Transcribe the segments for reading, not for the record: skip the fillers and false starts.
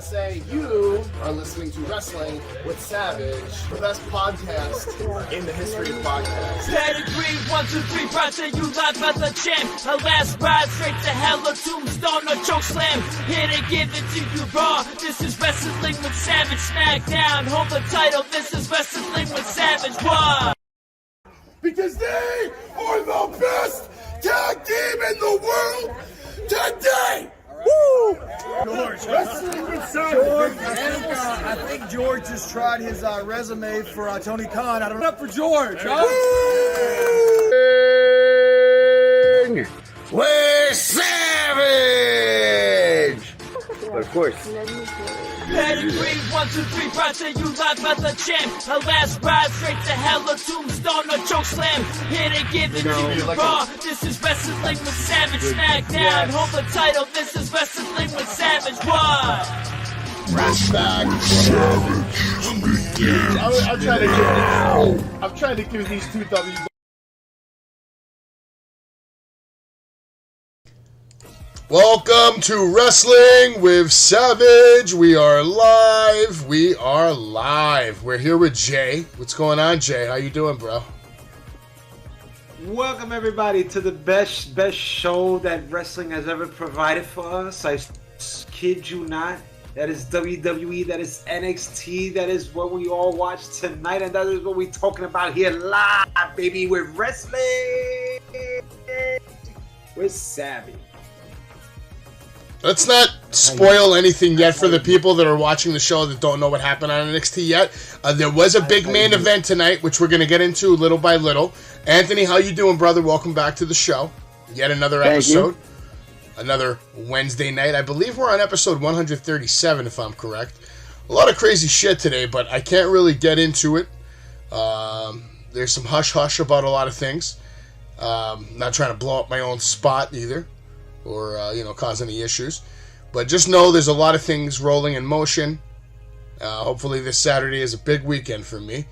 Say you are listening to Wrestling with Savage, the best podcast in the history of podcasts. Pedigree, 1, 2, 3, proud to you live as a champ. A last ride straight to hell, a tombstone, a choke slam. Here to give it to you raw. This is Wrestling with Savage. Smackdown, hold the title. This is Wrestling with Savage. Why? Because they are the best tag team in the world today! Woo! George. Wrestling with Savage. George, I think George just tried his resume for Tony Khan. I don't know. Up for George, huh? With Savage! But of course. Pedigree, 1, 2, 3, proud to you live as a champ. A last ride straight to hell, a tombstone, a choke slam. Here to give it to you raw. This is Wrestling with Savage. Smackdown, hold the title. This is Wrestling with Savage. Why? I'm trying to give these two W's. Welcome to Wrestling with Savage. We are live. We're here with Jay. What's going on, Jay? How you doing, bro? Welcome everybody to the best show that wrestling has ever provided for us. I kid you not. That is WWE, that is NXT, that is what we all watch tonight, and that is what we're talking about here live, baby, with Wrestling with Savage. Let's not spoil anything yet for the people that are watching the show that don't know what happened on NXT yet. There was a big main event tonight, which we're going to get into little by little. Anthony, how you doing, brother? Welcome back to the show. Yet another episode. Another Wednesday night. I believe we're on episode 137, if I'm correct. A lot of crazy shit today, but I can't really get into it. There's some hush-hush about a lot of things. Not trying to blow up my own spot either, or cause any issues. But just know there's a lot of things rolling in motion. Hopefully this Saturday is a big weekend for me.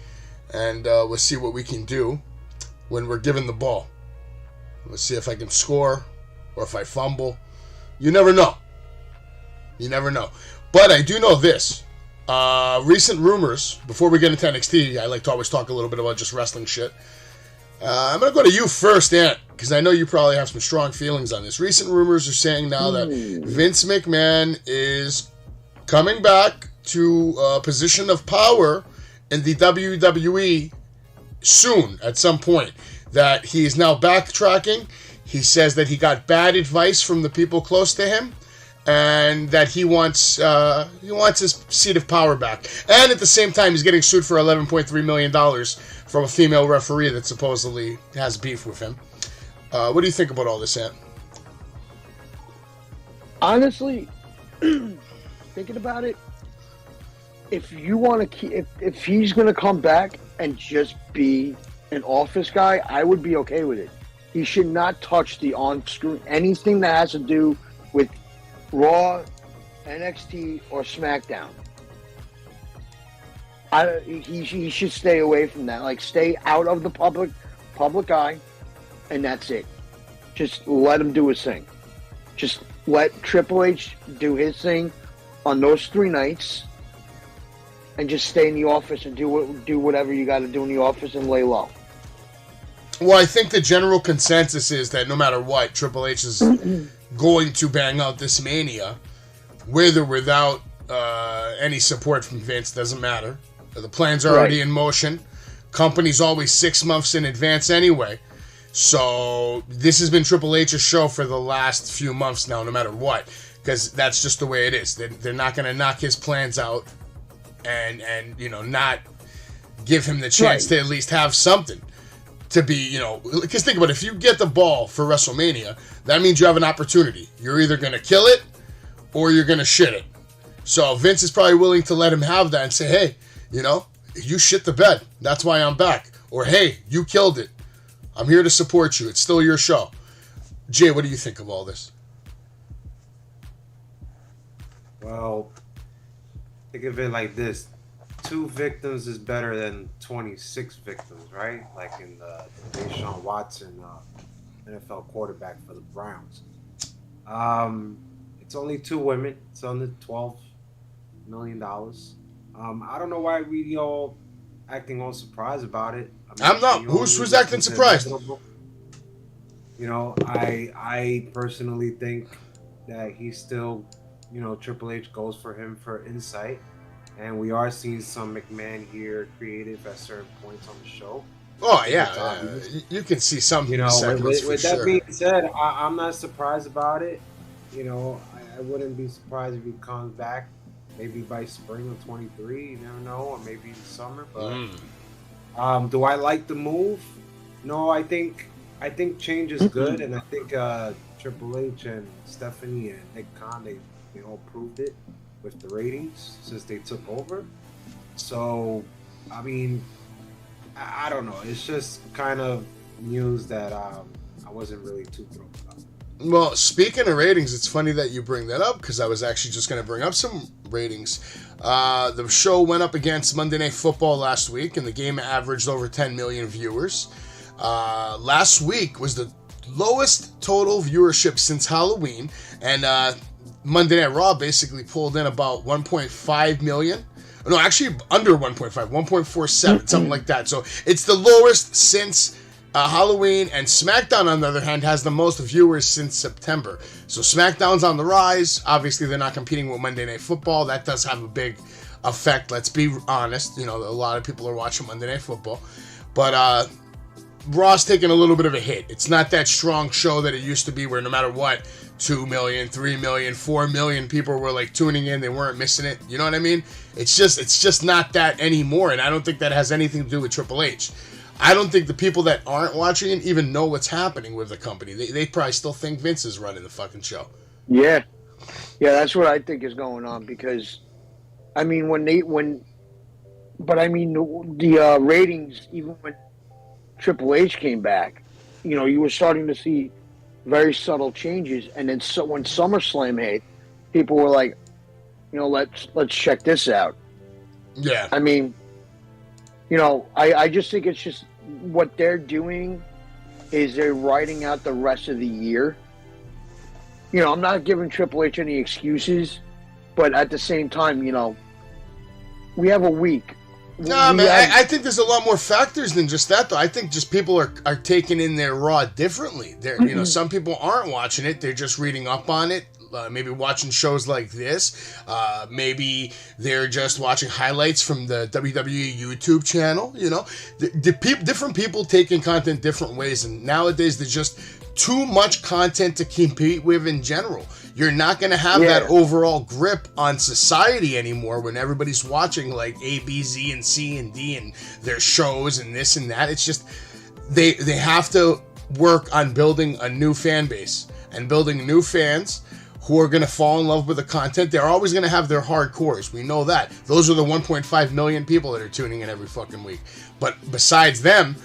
And we'll see what we can do when we're given the ball. Let's see if I can score or if I fumble. You never know. But I do know this. Recent rumors, before we get into NXT, I like to always talk a little bit about just wrestling shit. I'm going to go to you first, Ant, because I know you probably have some strong feelings on this. Recent rumors are saying now that Vince McMahon is coming back to a position of power in the WWE soon, at some point. That he is now backtracking. He says that he got bad advice from the people close to him, and that he wants his seat of power back. And at the same time, he's getting sued for $11.3 million from a female referee that supposedly has beef with him. What do you think about all this, Ant? Honestly, thinking about it, if you want to keep, if he's going to come back and just be an office guy, I would be okay with it. He should not touch the on-screen, anything that has to do with Raw, NXT, or SmackDown. He should stay away from that. Like, stay out of the public eye, and that's it. Just let him do his thing. Just let Triple H do his thing on those 3 nights, and just stay in the office and do whatever you got to do in the office and lay low. Well, I think the general consensus is that no matter what, Triple H is going to bang out this Mania, with or without any support from Vince, doesn't matter. The plans are already in motion. Company's always 6 months in advance anyway. So this has been Triple H's show for the last few months now, no matter what, because that's just the way it is. They're not going to knock his plans out and not give him the chance to at least have something. To be, because think about it, if you get the ball for WrestleMania, that means you have an opportunity. You're either going to kill it or you're going to shit it. So Vince is probably willing to let him have that and say, hey, you shit the bed. That's why I'm back. Or, hey, you killed it. I'm here to support you. It's still your show. Jay, what do you think of all this? Well, think of it like this. 2 victims is better than 26 victims, right? Like in the Deshaun Watson NFL quarterback for the Browns. It's only 2 women. It's under 12 million. I don't know why we all acting all surprised about it. I'm not. Who's acting surprised? You know, I personally think that he's still, you know, Triple H goes for him for insight, and we are seeing some McMahon here creative at certain points on the show. Oh yeah, you can see some. You know, with that sure. being said, I'm not surprised about it. You know, I wouldn't be surprised if he comes back maybe by spring of 23. You never know, or maybe in the summer. But do I like the move? No, I think change is good, and I think Triple H and Stephanie and Nick Khan, they all proved it with the ratings since they took over. So, I mean, I don't know. It's just kind of news that I wasn't really too thrilled about. Well, speaking of ratings, it's funny that you bring that up because I was actually just going to bring up some ratings. The show went up against Monday Night Football last week, and the game averaged over 10 million viewers. Last week was the lowest total viewership since Halloween, and Monday Night Raw basically pulled in about 1.5 million. No, actually under 1.5, 1.47, something like that. So it's the lowest since Halloween, and SmackDown, on the other hand, has the most viewers since September. So SmackDown's on the rise. Obviously, they're not competing with Monday Night Football. That does have a big effect. Let's be honest. You know, a lot of people are watching Monday Night Football. But Raw's taking a little bit of a hit. It's not that strong show that it used to be where no matter what, 2 million, 3 million, 4 million people were like tuning in. They weren't missing it. You know what I mean? It's just not that anymore. And I don't think that has anything to do with Triple H. I don't think the people that aren't watching it even know what's happening with the company. They probably still think Vince is running the fucking show. Yeah, that's what I think is going on because, I mean, the ratings, even when Triple H came back, you know, you were starting to see very subtle changes, and then when SummerSlam hit, people were like, you know, let's check this out. Yeah. I mean, you know, I just think it's just what they're doing is they're writing out the rest of the year. You know, I'm not giving Triple H any excuses, but at the same time, you know, we have a week. No, man, I think there's a lot more factors than just that, though. I think just people are taking in their Raw differently. You know, some people aren't watching it; they're just reading up on it. Maybe watching shows like this. Maybe they're just watching highlights from the WWE YouTube channel. You know, different people taking content different ways, and nowadays there's just too much content to compete with in general. You're not going to have that overall grip on society anymore when everybody's watching like A, B, Z, and C, and D, and their shows and this and that. It's just they have to work on building a new fan base and building new fans who are going to fall in love with the content. They're always going to have their hardcores. We know that. Those are the 1.5 million people that are tuning in every fucking week. But besides them,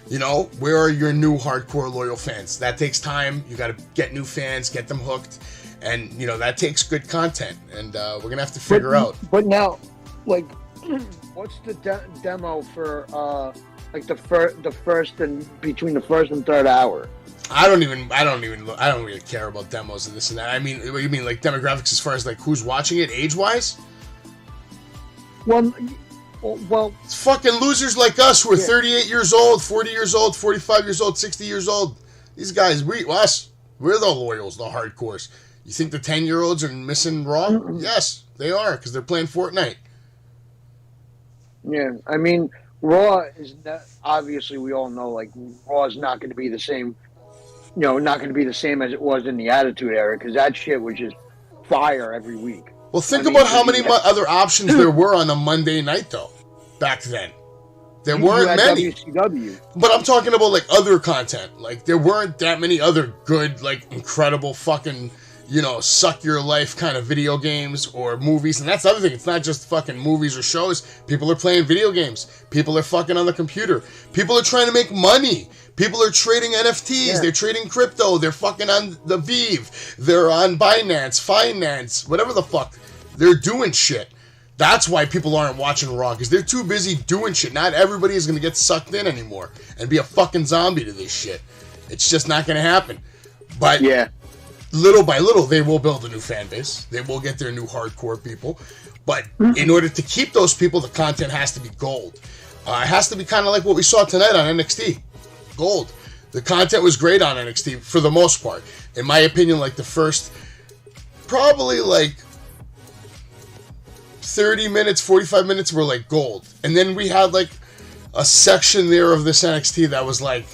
you know, where are your new hardcore loyal fans? That takes time. You got to get new fans, get them hooked. And, you know, that takes good content. And we're going to have to figure out. But now, like, what's the demo for, like, the first and between the first and third hour? I don't really care about demos and this and that. I mean, what you mean, like demographics as far as like who's watching it age-wise? Well, it's fucking losers like us who are 38 years old, 40 years old, 45 years old, 60 years old. These guys, we're the loyals, the hardcores. You think the 10-year-olds are missing Raw? Mm-hmm. Yes, they are, because they're playing Fortnite. Yeah, I mean, Raw is not, obviously we all know, like, Raw is not going to be the same. You know, not going to be the same as it was in the Attitude Era, because that shit was just fire every week. Well, think about how many other options there were on a Monday night, though, back then. There weren't many. WCW. But I'm talking about, like, other content. Like, there weren't that many other good, like, incredible fucking, you know, suck your life kind of video games or movies. And that's the other thing. It's not just fucking movies or shows. People are playing video games. People are fucking on the computer. People are trying to make money. People are trading NFTs. Yeah. They're trading crypto. They're fucking on the Vive. They're on Binance, Finance, whatever the fuck. They're doing shit. That's why people aren't watching Raw, because they're too busy doing shit. Not everybody is going to get sucked in anymore and be a fucking zombie to this shit. It's just not going to happen. But yeah, little by little, they will build a new fan base. They will get their new hardcore people. But in order to keep those people, the content has to be gold. It has to be kind of like what we saw tonight on NXT. Gold. The content was great on NXT for the most part. In my opinion, like the first probably like 30 minutes, 45 minutes were like gold. And then we had like a section there of this NXT that was like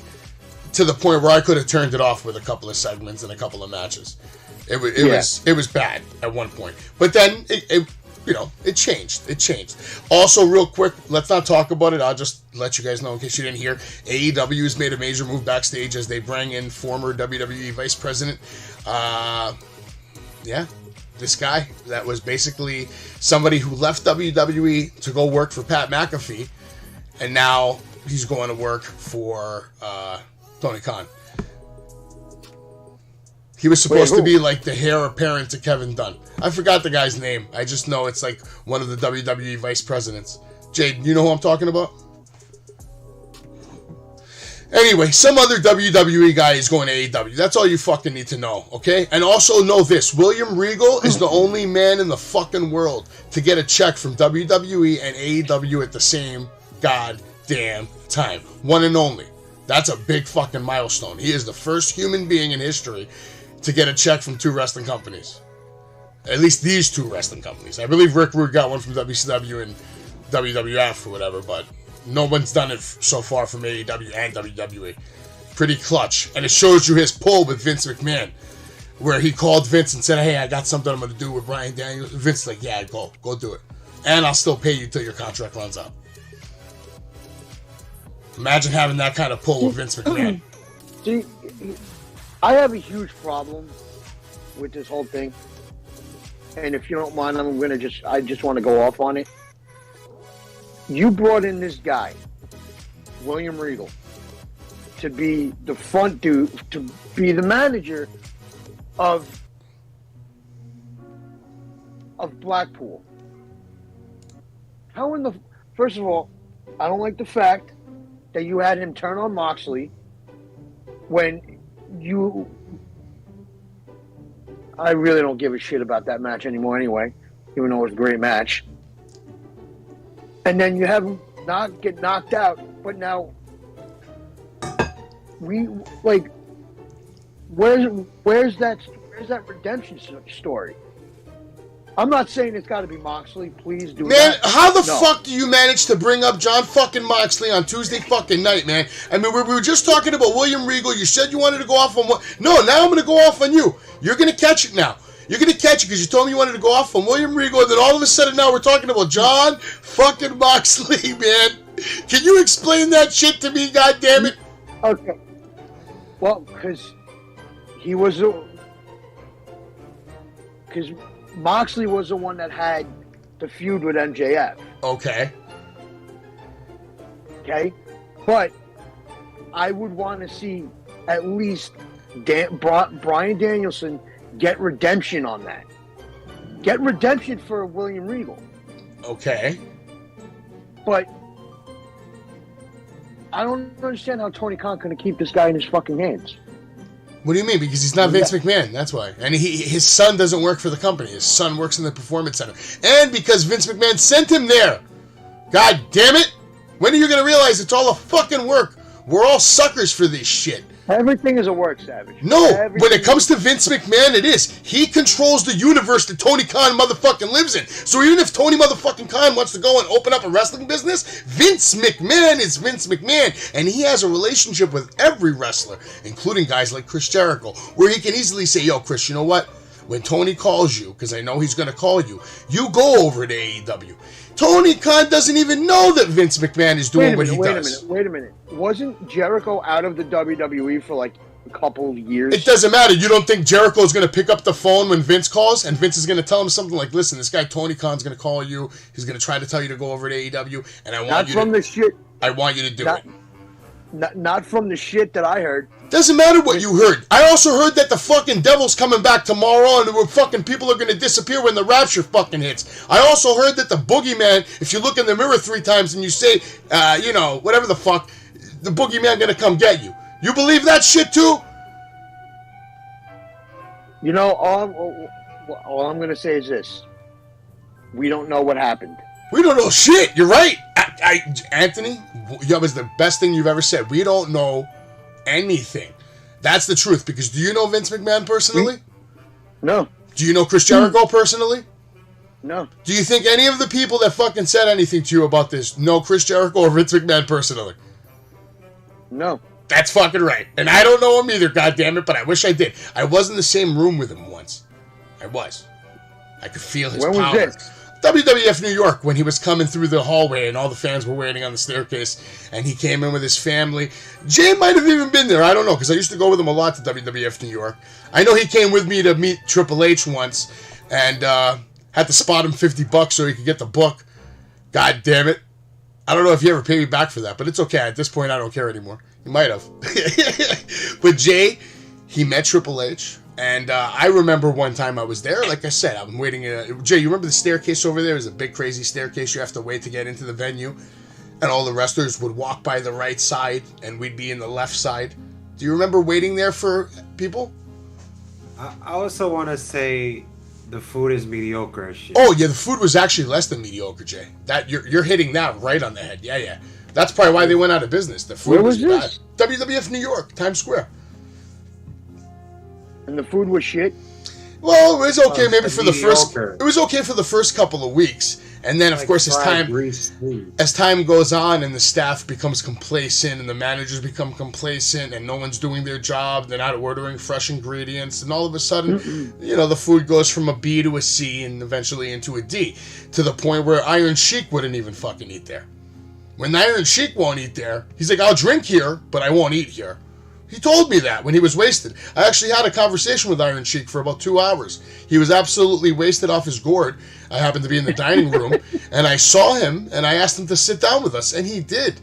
to the point where I could have turned it off with a couple of segments and a couple of matches. It was bad at one point. But then it changed. It changed. Also, real quick, let's not talk about it. I'll just let you guys know in case you didn't hear. AEW has made a major move backstage as they bring in former WWE Vice President. This guy that was basically somebody who left WWE to go work for Pat McAfee, and now he's going to work for Tony Khan. He was supposed to be like the heir apparent to Kevin Dunn. I forgot the guy's name. I just know it's like one of the WWE vice presidents. Jade, you know who I'm talking about? Anyway, some other WWE guy is going to AEW. That's all you fucking need to know, okay? And also know this. William Regal is the only man in the fucking world to get a check from WWE and AEW at the same goddamn time. One and only. That's a big fucking milestone. He is the first human being in history to get a check from two wrestling companies. At least these two wrestling companies. I believe Rick Rude got one from WCW and WWF or whatever, but no one's done it so far from AEW and WWE. Pretty clutch. And it shows you his pull with Vince McMahon, where he called Vince and said, hey, I got something I'm going to do with Bryan Daniels. Vince's like, yeah, go do it. And I'll still pay you till your contract runs out. Imagine having that kind of pull with Vince McMahon. See, I have a huge problem with this whole thing. And if you don't mind, I just want to go off on it. You brought in this guy, William Regal, to be the front dude, to be the manager of Blackpool. First of all, I don't like the fact that you had him turn on Moxley when I really don't give a shit about that match anymore anyway, even though it was a great match. And then you have him not get knocked out, but now where's that redemption story? I'm not saying it's got to be Moxley. Please do. Man, how the fuck do you manage to bring up John fucking Moxley on Tuesday fucking night, man? I mean, we were just talking about William Regal. You said you wanted to go off on what? No, now I'm going to go off on you. You're going to catch it now. You're going to catch it because you told me you wanted to go off on William Regal, and then all of a sudden now we're talking about John fucking Moxley, man. Can you explain that shit to me, goddammit? Okay. Well, because Moxley was the one that had the feud with MJF. Okay. But I would want to see at least Bryan Danielson get redemption on that. Get redemption for William Regal. Okay. But I don't understand how Tony Khan can keep this guy in his fucking hands. What do you mean? Because he's not Vince McMahon, that's why. And his son doesn't work for the company. His son works in the Performance Center. And because Vince McMahon sent him there. God damn it! When are you going to realize it's all a fucking work? We're all suckers for this shit. Everything is a work, Savage. No, when it comes to Vince McMahon, it is. He controls the universe that Tony Khan motherfucking lives in. So even if Tony motherfucking Khan wants to go and open up a wrestling business, Vince McMahon is Vince McMahon. And he has a relationship with every wrestler, including guys like Chris Jericho, where he can easily say, yo, Chris, you know what? When Tony calls you, because I know he's going to call you, you go over to AEW. Tony Khan doesn't even know that Vince McMahon is doing what he does. Wait a minute. Wasn't Jericho out of the WWE for like a couple of years? It doesn't matter. You don't think Jericho is going to pick up the phone when Vince calls, and Vince is going to tell him something like, listen, this guy Tony Khan's going to call you. He's going to try to tell you to go over to AEW, and I want you to do it. Not from the shit that I heard. Doesn't matter what you heard. I also heard that the fucking devil's coming back tomorrow and fucking people are going to disappear when the rapture fucking hits. I also heard that the boogeyman, if you look in the mirror 3 times and you say, whatever the fuck, the boogeyman going to come get you. You believe that shit too? You know, all I'm going to say is this. We don't know what happened. We don't know shit. You're right. Anthony, that was the best thing you've ever said. We don't know anything. That's the truth. Because do you know Vince McMahon personally? No. Do you know Chris Jericho personally? No. Do you think any of the people that fucking said anything to you about this know Chris Jericho or Vince McMahon personally? No. That's fucking right. And I don't know him either, goddammit, but I wish I did. I was in the same room with him once. I was. I could feel his power. When was this? WWF New York, when he was coming through the hallway and all the fans were waiting on the staircase, and he came in with his family. Jay might have even been there. I don't know, because I used to go with him a lot to WWF New York. I know he came with me to meet Triple H once, and had to spot him $50 so he could get the book. God damn it. I don't know if he ever paid me back for that, but it's okay. At this point, I don't care anymore. He might have. But Jay, he met Triple H. And I remember one time I was there, like I said, I'm waiting. Jay, you remember the staircase over there? It was a big, crazy staircase. You have to wait to get into the venue. And all the wrestlers would walk by the right side, and we'd be in the left side. Do you remember waiting there for people? I also want to say the food is mediocre as shit. Oh, yeah, the food was actually less than mediocre, Jay. That You're hitting that right on the head. Yeah. That's probably why they went out of business. The food Where was bad. this? WWF New York, Times Square. And the food was shit? Well, it was okay maybe for the first... mediocre. It was okay for the first couple of weeks. And then, of course, as time goes on and the staff becomes complacent and the managers become complacent and no one's doing their job, they're not ordering fresh ingredients, and all of a sudden, the food goes from a B to a C and eventually into a D, to the point where Iron Sheik wouldn't even fucking eat there. When Iron Sheik won't eat there, he's like, I'll drink here, but I won't eat here. He told me that when he was wasted. I actually had a conversation with Iron Sheik for about 2 hours. He was absolutely wasted off his gourd. I happened to be in the dining room, and I saw him, and I asked him to sit down with us, and he did.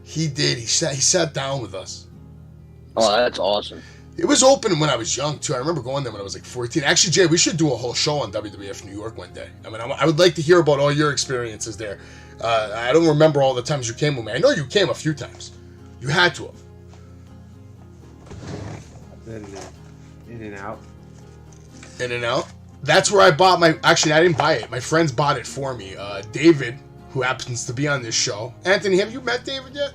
He did. He sat down with us. Oh, that's awesome. It was open when I was young, too. I remember going there when I was like 14. Actually, Jay, we should do a whole show on WWF New York one day. I mean, I would like to hear about all your experiences there. I don't remember all the times you came with me. I know you came a few times. You had to have. In and out. In and out. That's where I bought my... Actually, I didn't buy it. My friends bought it for me. David, who happens to be on this show. Anthony, have you met David yet?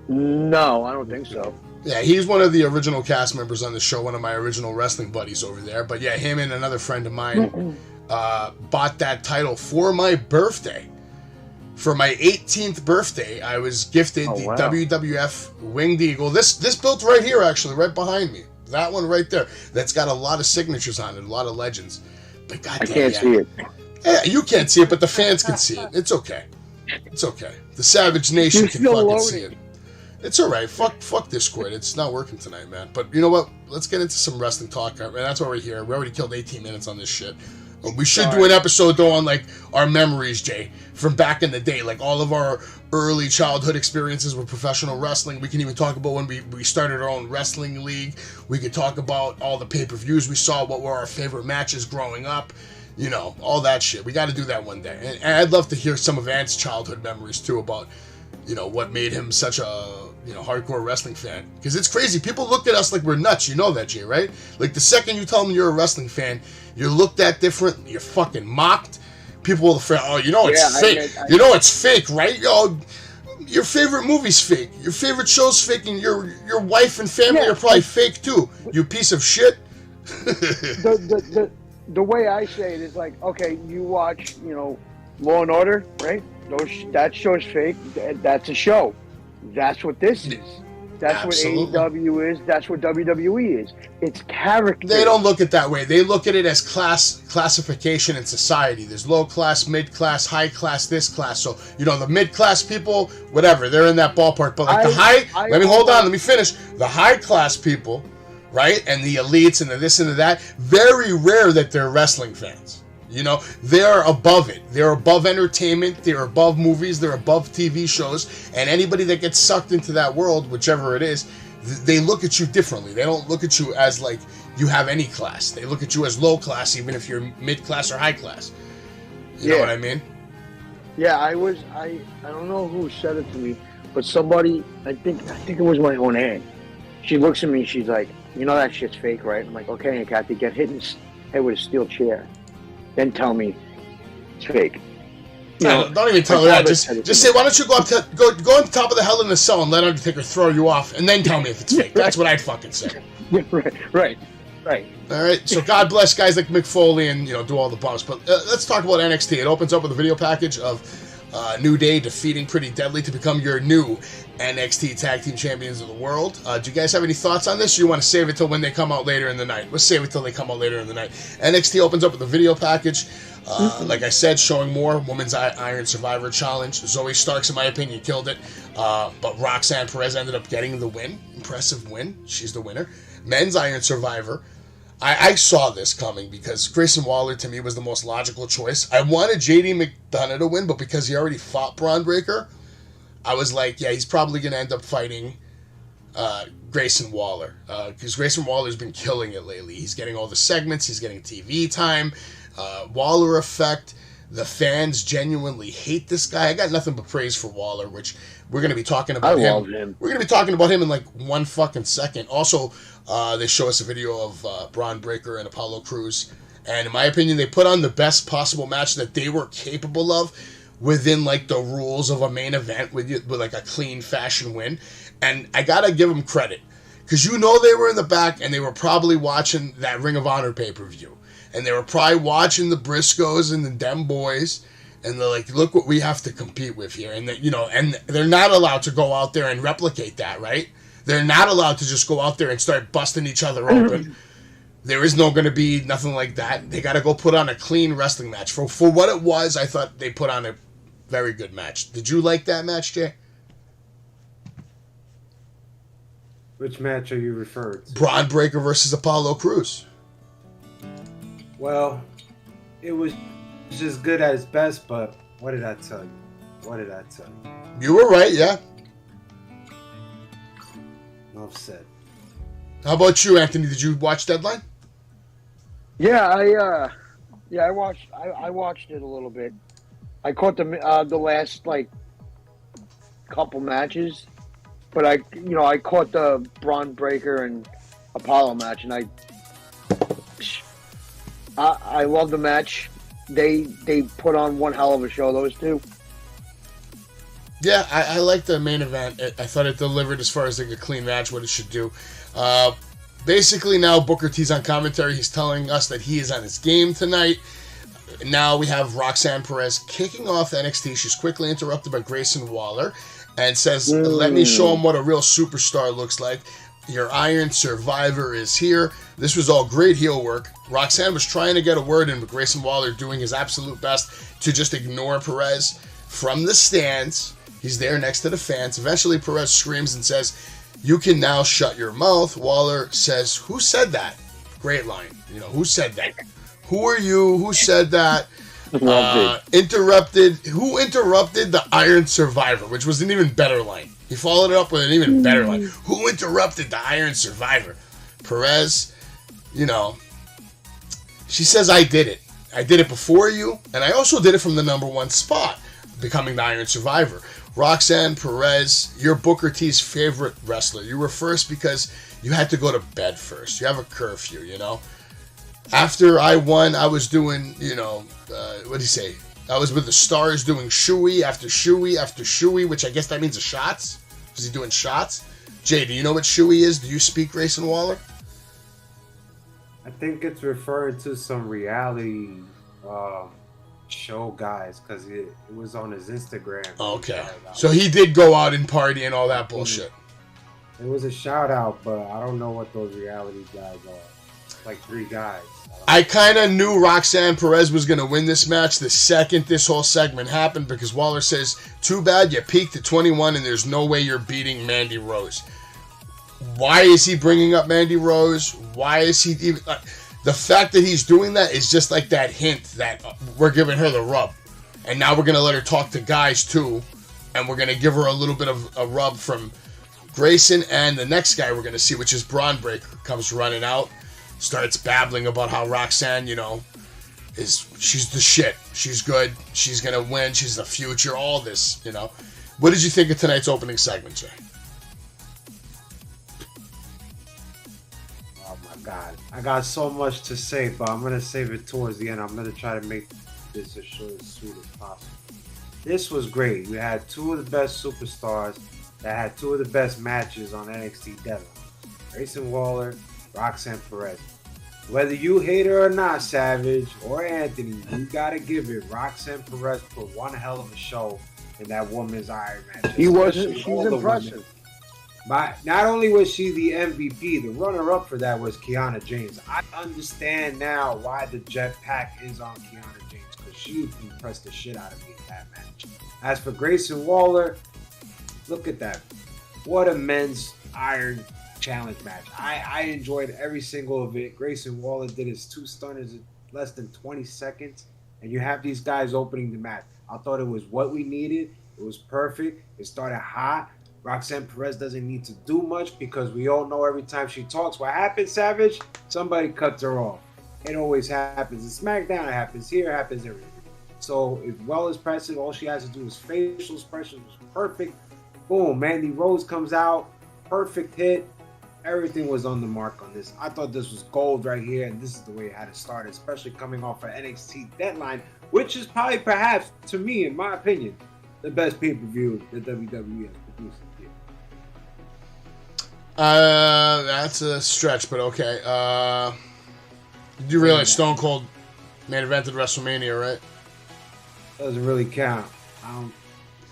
No, I don't think so. Yeah, he's one of the original cast members on the show, one of my original wrestling buddies over there. But yeah, him and another friend of mine bought that title for my birthday. For my 18th birthday, I was gifted the WWF Winged Eagle. This built right here, actually, right behind me. That one right there. That's got a lot of signatures on it, a lot of legends. But goddamn, I can't see it. Yeah, you can't see it, but the fans can see it. It's okay. It's okay. The Savage Nation can fucking see it. It's all right. Fuck Discord. It's not working tonight, man. But you know what? Let's get into some wrestling talk. Man, that's why we're here. We already killed 18 minutes on this shit. We should do an episode, though, on, like, our memories, Jay, from back in the day. Like, all of our early childhood experiences with professional wrestling. We can even talk about when we started our own wrestling league. We could talk about all the pay-per-views we saw, what were our favorite matches growing up. All that shit. We got to do that one day. And I'd love to hear some of Ant's childhood memories, too, about, what made him such a, hardcore wrestling fan. Because it's crazy. People look at us like we're nuts. You know that, Jay, right? Like, the second you tell them you're a wrestling fan, you're looked at different. You're fucking mocked. People will say, oh, it's fake. It's fake, right? Your favorite movie's fake. Your favorite show's fake, and your wife and family are probably fake, too. You piece of shit. The way I say it is like, okay, you watch, Law and Order, right? That show's fake. That's a show. That's what this is. That's Absolutely. What AEW is. That's what WWE is. It's character. They don't look at it that way. They look at it as classification in society. There's low class, mid class, high class, this class. So, the mid class people, whatever, they're in that ballpark. But like let me finish. The high class people, right, and the elites and the this and the that, very rare that they're wrestling fans. They're above it. They're above entertainment. They're above movies. They're above TV shows. And anybody that gets sucked into that world, whichever it is, they look at you differently. They don't look at you as like you have any class. They look at you as low class, even if you're mid class or high class. You know what I mean? Yeah, I don't know who said it to me, but somebody, I think it was my own aunt. She looks at me, she's like, you know that shit's fake, right? I'm like, okay, Kathy, get hit in the head with a steel chair. Then tell me it's fake. Don't even tell her that. Just say, why don't you go on top of the Hell in a Cell and let Undertaker throw you off, and then tell me if it's fake. That's what I'd fucking say. Right. All right. So God bless guys like Mick Foley and do all the bumps. But let's talk about NXT. It opens up with a video package of New Day defeating Pretty Deadly to become your new NXT Tag Team Champions of the World. Do you guys have any thoughts on this? Or you want to save it till when they come out later in the night? Let's save it till they come out later in the night. NXT opens up with a video package. Like I said, showing more Women's Iron Survivor Challenge. Zoe Starks, in my opinion, killed it. But Roxanne Perez ended up getting the win. Impressive win. She's the winner. Men's Iron Survivor. I saw this coming because Grayson Waller, to me, was the most logical choice. I wanted JD McDonough to win, but because he already fought Braun Breaker, I was like, yeah, he's probably going to end up fighting Grayson Waller. Because Grayson Waller's been killing it lately. He's getting all the segments. He's getting TV time. Waller effect. The fans genuinely hate this guy. I got nothing but praise for Waller, which we're going to be talking about him. Love him. We're going to be talking about him in like 1 fucking second. Also, they show us a video of Braun Breaker and Apollo Crews. And in my opinion, they put on the best possible match that they were capable of within like the rules of a main event with like a clean fashion win. And I got to give them credit. Because they were in the back and they were probably watching that Ring of Honor pay-per-view. And they were probably watching the Briscoes and the Dem Boys, and they're like, "Look what we have to compete with here." And and they're not allowed to go out there and replicate that, right? They're not allowed to just go out there and start busting each other open. There is going to be nothing like that. They got to go put on a clean wrestling match. For what it was, I thought they put on a very good match. Did you like that match, Jay? Which match are you referring to? Braun Breaker versus Apollo Crews. Well, it was just good at its best, but what did I tell you? You were right, yeah. Enough said. How about you, Anthony? Did you watch Deadline? Yeah, I watched it a little bit. I caught the last like couple matches, but I caught the Braun Breaker and Apollo match, and I love the match. They put on one hell of a show, those two. Yeah, I like the main event. I thought it delivered as far as like a clean match, what it should do. Basically, now Booker T's on commentary. He's telling us that he is on his game tonight. Now we have Roxanne Perez kicking off NXT. She's quickly interrupted by Grayson Waller and says, "Let me show him what a real superstar looks like. Your Iron Survivor is here." This was all great heel work. Roxanne was trying to get a word in, but Grayson Waller doing his absolute best to just ignore Perez from the stands. He's there next to the fans. Eventually, Perez screams and says, "You can now shut your mouth." Waller says, "Who said that?" Great line. Who said that? Who are you? Who said that? Who interrupted the Iron Survivor, which was an even better line. He followed it up with an even better line. Who interrupted the Iron Survivor? Perez, she says, "I did it. I did it before you, and I also did it from the number one spot, becoming the Iron Survivor." Roxanne Perez, you're Booker T's favorite wrestler. You were first because you had to go to bed first. You have a curfew, After I won, I was doing, what do you say? I was with the Stars doing shoey after shoey after shoey, which I guess that means the shots. Was he doing shots? Jay, do you know what shoey is? Do you speak Grayson Waller? I think it's referring to some reality show guys, because it was on his Instagram. Okay. So he did go out and party and all that bullshit. It was a shout out, but I don't know what those reality guys are. Like 3 guys. I kind of knew Roxanne Perez was going to win this match the second this whole segment happened, because Waller says, "Too bad you peaked at 21 and there's no way you're beating Mandy Rose." Why is he bringing up Mandy Rose? Why is he even... the fact that he's doing that is just like that hint that we're giving her the rub. And now we're going to let her talk to guys too. And we're going to give her a little bit of a rub from Grayson. And the next guy we're going to see, which is Braun Breaker, comes running out. Starts babbling about how Roxanne, she's the shit. She's good. She's going to win. She's the future. All this, What did you think of tonight's opening segment, Jay? I got so much to say, but I'm gonna save it towards the end. I'm gonna try to make this as short and sweet as possible. This was great. We had two of the best superstars that had two of the best matches on NXT Deadline. Grayson Waller, Roxanne Perez. Whether you hate her or not, Savage or Anthony, you gotta give it. Roxanne Perez put one hell of a show in that woman's Iron match. She was impressive. Not only was she the MVP, the runner-up for that was Kiana James. I understand now why the jetpack is on Kiana James, because she impressed the shit out of me in that match. As for Grayson Waller, look at that. What a men's Iron Challenge match. I enjoyed every single of it. Grayson Waller did his 2 stunners in less than 20 seconds, and you have these guys opening the match. I thought it was what we needed. It was perfect. It started hot. Roxanne Perez doesn't need to do much because we all know every time she talks, what happens, Savage? Somebody cuts her off. It always happens. In SmackDown, it happens here, it happens everywhere. So if well is pressing, all she has to do is facial expressions was perfect. Boom, Mandy Rose comes out, perfect hit. Everything was on the mark on this. I thought this was gold right here, and this is the way it had to start, especially coming off an NXT Deadline, which is probably, perhaps, to me, in my opinion, the best pay-per-view that WWE has produced. That's a stretch, but okay. You realize Stone Cold main evented WrestleMania, right? Doesn't really count. I'm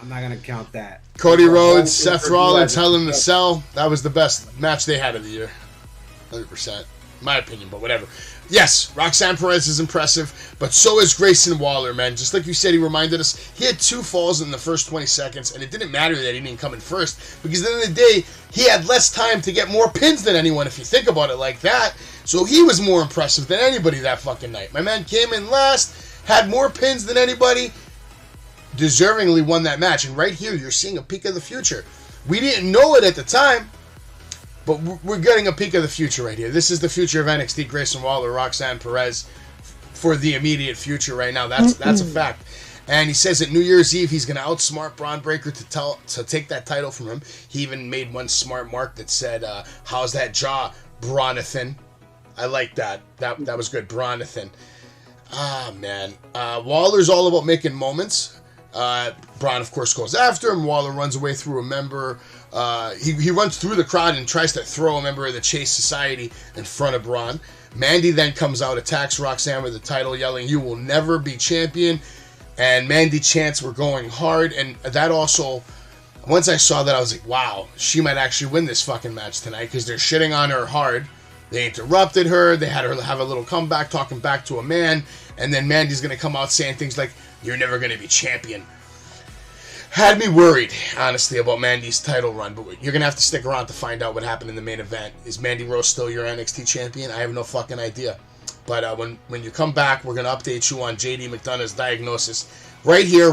not gonna count that. Cody Rhodes, Seth Rollins, Hell in the Cell. That was the best match they had of the year. 100%. My opinion, but whatever. Yes, Roxanne Perez is impressive, but so is Grayson Waller, man. Just like you said, he reminded us, he had 2 falls in the first 20 seconds, and it didn't matter that he didn't come in first, because at the end of the day, he had less time to get more pins than anyone, if you think about it like that. So he was more impressive than anybody that fucking night. My man came in last, had more pins than anybody, deservingly won that match. And right here, you're seeing a peek of the future. We didn't know it at the time, but we're getting a peek of the future right here. This is the future of NXT. Grayson Waller, Roxanne Perez for the immediate future right now. That's a fact. And he says at New Year's Eve he's going to outsmart Braun Breaker to take that title from him. He even made one smart mark that said, how's that jaw, Bronathan? I like that. That was good, Bronathan. Ah, man. Waller's all about making moments. Braun, of course, goes after him. Waller runs away through a member. He runs through the crowd and tries to throw a member of the Chase Society in front of Braun. Mandy then comes out, attacks Roxanne with the title, yelling, "You will never be champion." And Mandy chants, "We're going hard." And that also, once I saw that, I was like, wow, she might actually win this fucking match tonight, because they're shitting on her hard. They interrupted her. They had her have a little comeback, talking back to a man. And then Mandy's going to come out saying things like, "You're never going to be champion." Had me worried, honestly, about Mandy's title run. But you're going to have to stick around to find out what happened in the main event. Is Mandy Rose still your NXT champion? I have no fucking idea. But when you come back, we're going to update you on JD McDonough's diagnosis. Right here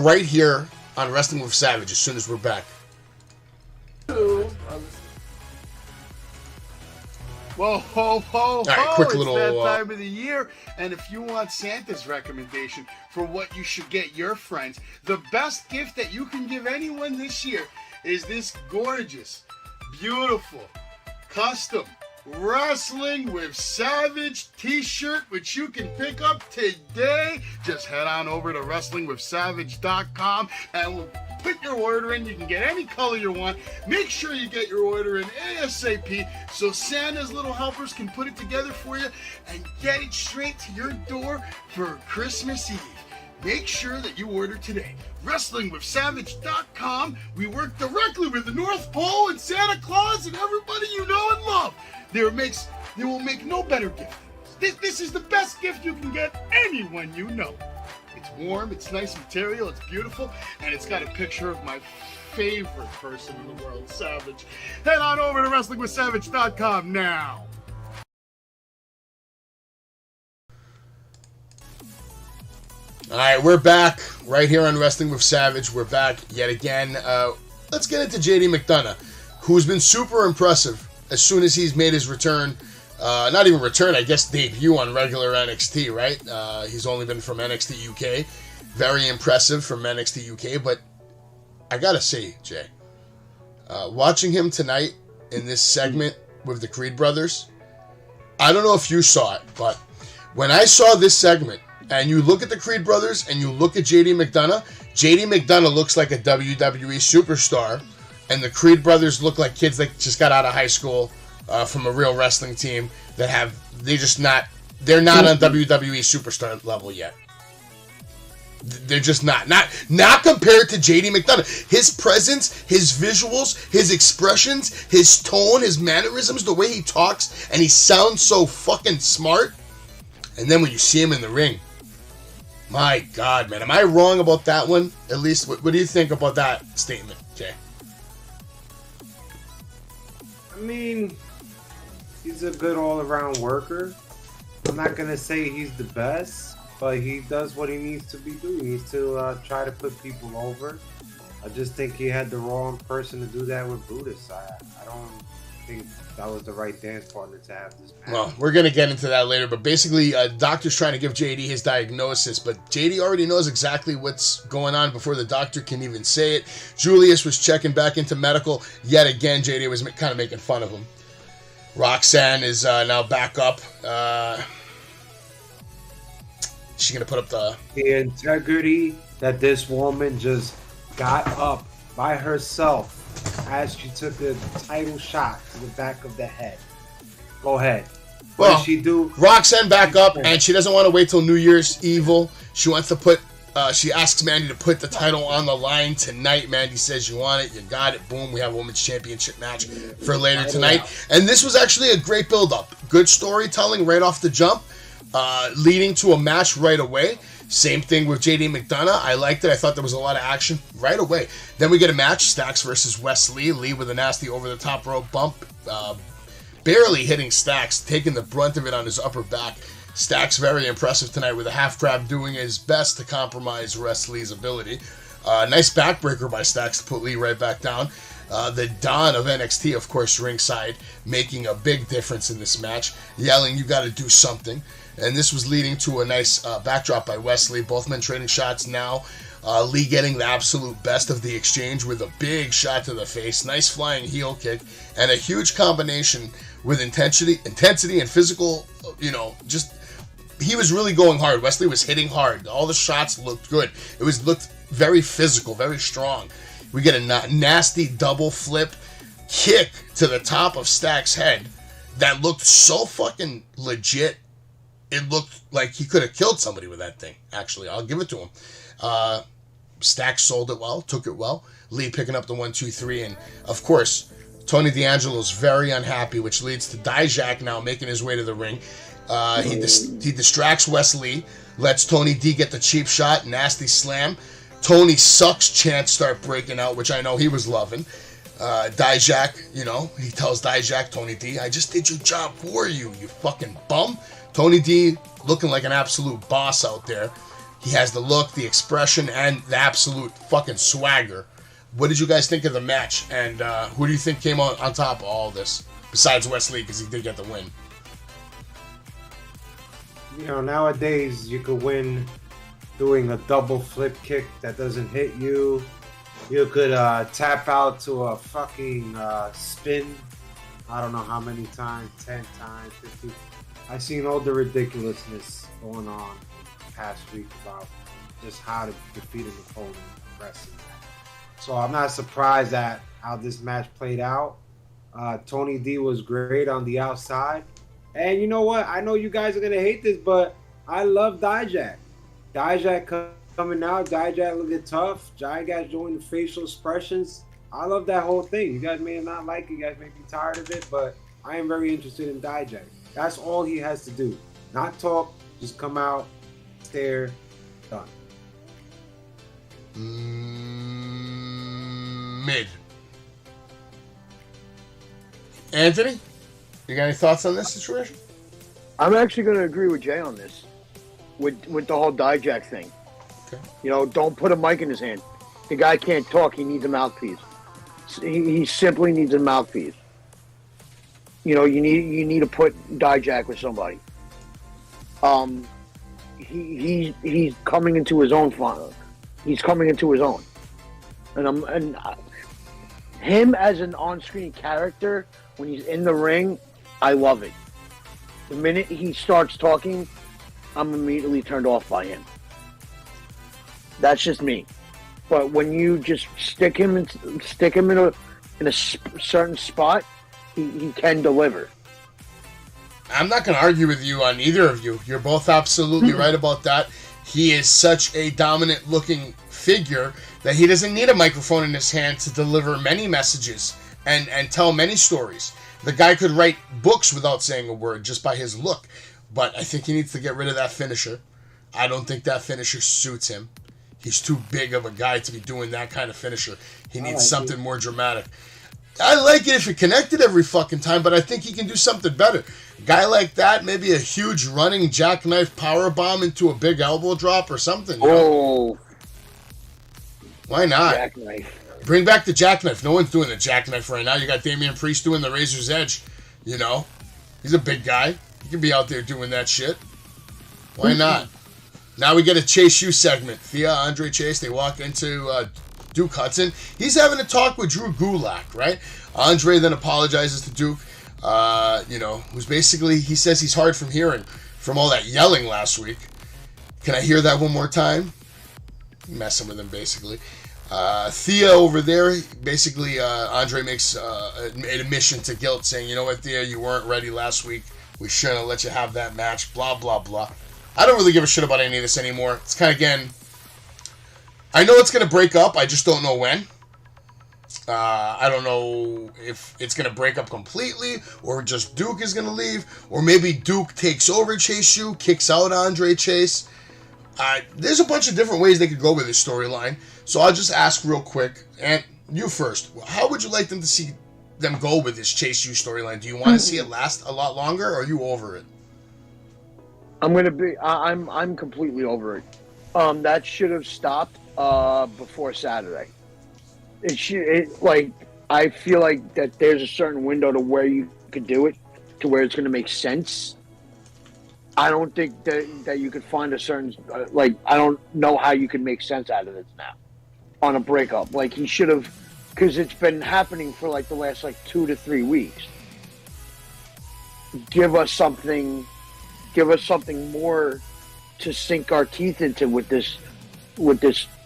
on Wrestling with Savage, as soon as we're back. Well, ho, ho, ho, right, quick it's little, that time of the year, and if you want Santa's recommendation for what you should get your friends, the best gift that you can give anyone this year is this gorgeous, beautiful, custom Wrestling with Savage t-shirt, which you can pick up today. Just head on over to wrestlingwithsavage.com and we'll put your order in. You can get any color you want. Make sure you get your order in ASAP so Santa's little helpers can put it together for you and get it straight to your door for Christmas Eve. Make sure that you order today. WrestlingWithSavage.com. We work directly with the North Pole and Santa Claus and everybody you know and love. They will make no better gift than this. This is the best gift you can get anyone you know. It's warm, it's nice material, it's beautiful, and it's got a picture of my favorite person in the world, Savage. Head on over to WrestlingWithSavage.com now. All right, we're back right here on Wrestling with Savage. We're back yet again. Let's get into JD McDonough, who's been super impressive as soon as he's made his return. Not even return, I guess debut on regular NXT, right? He's only been from NXT UK. Very impressive from NXT UK, but I gotta say, Jay, watching him tonight in this segment with the Creed brothers, I don't know if you saw it, but when I saw this segment, and you look at the Creed brothers, and you look at JD McDonough looks like a WWE superstar, and the Creed brothers look like kids that just got out of high school from a real wrestling team they're not on WWE superstar level yet. They're just not compared to JD McDonough. His presence, his visuals, his expressions, his tone, his mannerisms, the way he talks, and he sounds so fucking smart. And then when you see him in the ring, my God, man, am I wrong about that one? At least, what do you think about that statement, Jay? I mean, he's a good all-around worker. I'm not gonna say he's the best, but he does what he needs to be doing. He needs to try to put people over. I just think he had the wrong person to do that with Brutus. I don't think that was the right dance partner to have this match. Well, we're going to get into that later, but basically, doctor's trying to give JD his diagnosis, but JD already knows exactly what's going on before the doctor can even say it. Julius was checking back into medical. Yet again, JD was kind of making fun of him. Roxanne is now back up. She's going to put up the integrity that this woman just got up by herself as she took a title shot to the back of the head. Go ahead. What does she do? Roxanne back up, and she doesn't want to wait till New Year's Evil. She wants to put, she asks Mandy to put the title on the line tonight. Mandy says, you want it, you got it, boom, we have a women's championship match for later tonight. And this was actually a great build-up. Good storytelling right off the jump, leading to a match right away. Same thing with JD McDonough. I liked it. I thought there was a lot of action right away. Then we get a match, Stacks versus Wesley. Lee with a nasty over-the-top rope bump. Barely hitting Stacks, taking the brunt of it on his upper back. Stacks very impressive tonight with a half crab doing his best to compromise Wesley's ability. Nice backbreaker by Stacks to put Lee right back down. The Don of NXT, of course, ringside, making a big difference in this match, yelling, you got to do something. And this was leading to a nice backdrop by Wesley. Both men trading shots now. Lee getting the absolute best of the exchange with a big shot to the face. Nice flying heel kick. And a huge combination with intensity and physical, he was really going hard. Wesley was hitting hard. All the shots looked good. It looked very physical, very strong. We get a nasty double flip kick to the top of Stack's head that looked so fucking legit. It looked like he could have killed somebody with that thing, actually. I'll give it to him. Stack sold it well, took it well. Lee picking up the 1, 2, 3. And, of course, Tony D'Angelo's very unhappy, which leads to Dijak now making his way to the ring. He distracts Wesley, lets Tony D get the cheap shot, nasty slam. Tony sucks chants start breaking out, which I know he was loving. Dijak, he tells Dijak, Tony D, I just did your job for you, you fucking bum. Tony D looking like an absolute boss out there. He has the look, the expression, and the absolute fucking swagger. What did you guys think of the match? And who do you think came on top of all this? Besides Wesley, because he did get the win. Nowadays you could win doing a double flip kick that doesn't hit you. You could tap out to a fucking spin. I don't know how many times, 10 times, 50. I've seen all the ridiculousness going on the past week about just how to defeat an opponent in wrestling. So I'm not surprised at how this match played out. Tony D was great on the outside. And you know what? I know you guys are going to hate this, but I love Dijak. Dijak coming out. Dijak looking tough. Dijak showing the facial expressions. I love that whole thing. You guys may not like it. You guys may be tired of it, but I am very interested in Dijak. That's all he has to do. Not talk, just come out, stare, done. Mid. Anthony, you got any thoughts on this situation? I'm actually going to agree with Jay on this, with the whole Dijak thing. Okay. Don't put a mic in his hand. The guy can't talk. He needs a mouthpiece. He simply needs a mouthpiece. You need to put Dijak with somebody. He's coming into his own. He's coming into his own, and him as an on-screen character when he's in the ring, I love it. The minute he starts talking, I'm immediately turned off by him. That's just me. But when you just stick him in a certain spot, he can deliver. I'm not going to argue with you on either of you. You're both absolutely right about that. He is such a dominant-looking figure that he doesn't need a microphone in his hand to deliver many messages and tell many stories. The guy could write books without saying a word just by his look. But I think he needs to get rid of that finisher. I don't think that finisher suits him. He's too big of a guy to be doing that kind of finisher. He needs something more dramatic. I like it if it connected every fucking time, but I think he can do something better. A guy like that, maybe a huge running jackknife power bomb into a big elbow drop or something. You know? Why not? Jackknife. Bring back the jackknife. No one's doing the jackknife right now. You got Damian Priest doing the Razor's Edge. You know? He's a big guy. He can be out there doing that shit. Why not? Now we get a Chase U segment. Thea, Andre Chase, they walk into Duke Hudson. He's having a talk with Drew Gulak, right? Andre then apologizes to Duke, who's basically, he says he's hard from hearing from all that yelling last week. Can I hear that one more time? Messing with him, basically. Thea over there, basically, Andre makes an admission to guilt, saying, you know what, Thea, you weren't ready last week. We shouldn't have let you have that match, blah, blah, blah. I don't really give a shit about any of this anymore. It's kind of, again, I know it's going to break up. I just don't know when. I don't know if it's going to break up completely or just Duke is going to leave. Or maybe Duke takes over Chase U, kicks out Andre Chase. There's a bunch of different ways they could go with this storyline. So I'll just ask real quick. And you first. How would you like them to see them go with this Chase U storyline? Do you want to see it last a lot longer or are you over it? I'm completely over it. That should have stopped before Saturday. I feel like that there's a certain window to where you could do it, to where it's going to make sense. I don't think that you could find a certain, I don't know how you could make sense out of this now on a breakup. Like, he should have, because it's been happening for the last 2 to 3 weeks. Give us something more to sink our teeth into with this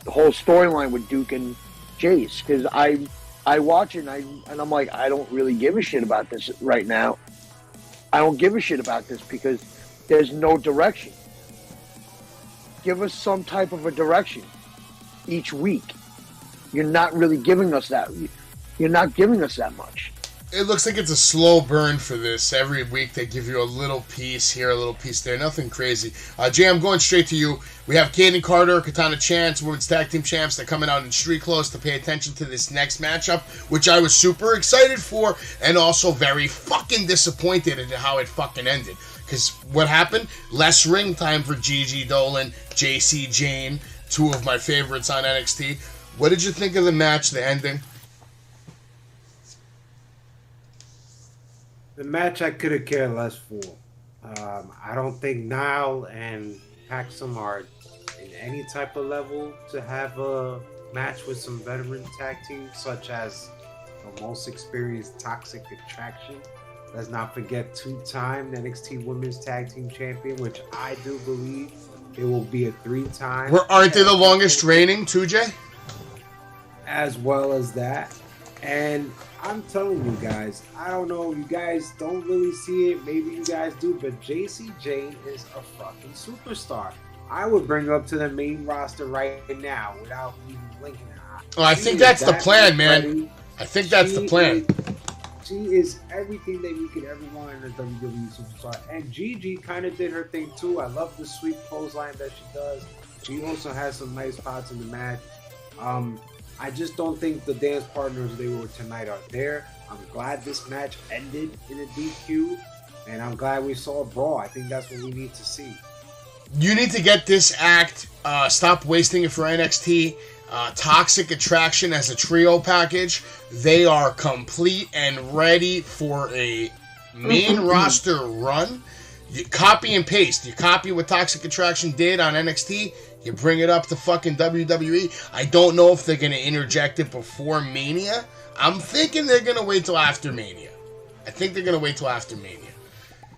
whole storyline with Duke and Chase, because I watch it and I'm like, I don't really give a shit about this right now. I don't give a shit about this because there's no direction. Give us some type of a direction each week. You're not really giving us that. You're not giving us that much. It looks like it's a slow burn for this. Every week they give you a little piece here, a little piece there. Nothing crazy. Jay, I'm going straight to you. We have Kaden Carter, Katana Chance, Women's Tag Team Champs. They're coming out in street clothes to pay attention to this next matchup, which I was super excited for and also very fucking disappointed in how it fucking ended. Because what happened? Less ring time for Gigi Dolan, JC Jane, two of my favorites on NXT. What did you think of the match, the ending? The match I could have cared less for. I don't think Nile and Paxum are in any type of level to have a match with some veteran tag teams, such as the most experienced Toxic Attraction. Let's not forget two-time NXT Women's Tag Team Champion, which I do believe it will be a 3-time. Aren't they the longest reigning, too, Jay? As well as that. And I'm telling you guys, I don't know, you guys don't really see it, maybe you guys do, but JC Jane is a fucking superstar. I would bring her up to the main roster right now without even blinking an eye. Oh, I think that's the plan, man. I think that's the plan. She is everything that you could ever want in a WWE superstar. And Gigi kind of did her thing too. I love the sweet clothesline that she does. She also has some nice spots in the match. I just don't think the dance partners they were tonight are there. I'm glad this match ended in a DQ, and I'm glad we saw a brawl. I think that's what we need to see. You need to get this act, stop wasting it for NXT. Toxic Attraction as a trio package. They are complete and ready for a main roster run. You copy and paste. You copy what Toxic Attraction did on NXT. You bring it up to fucking WWE. I don't know if they're going to interject it before Mania. I'm thinking they're going to wait till after Mania.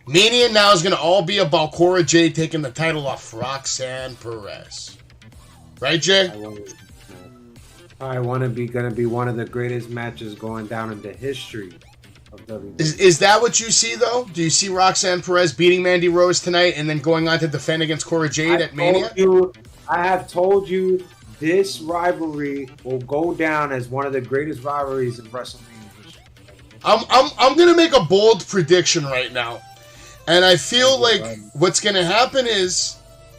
Mania now is going to all be about Cora Jade taking the title off Roxanne Perez. Right, Jay? I want to be going to be one of the greatest matches going down in the history of WWE. Is that what you see, though? Do you see Roxanne Perez beating Mandy Rose tonight and then going on to defend against Cora Jade at Mania? I have told you this rivalry will go down as one of the greatest rivalries in WrestleMania history. I'm going to make a bold prediction right now. And I feel like what's going to happen is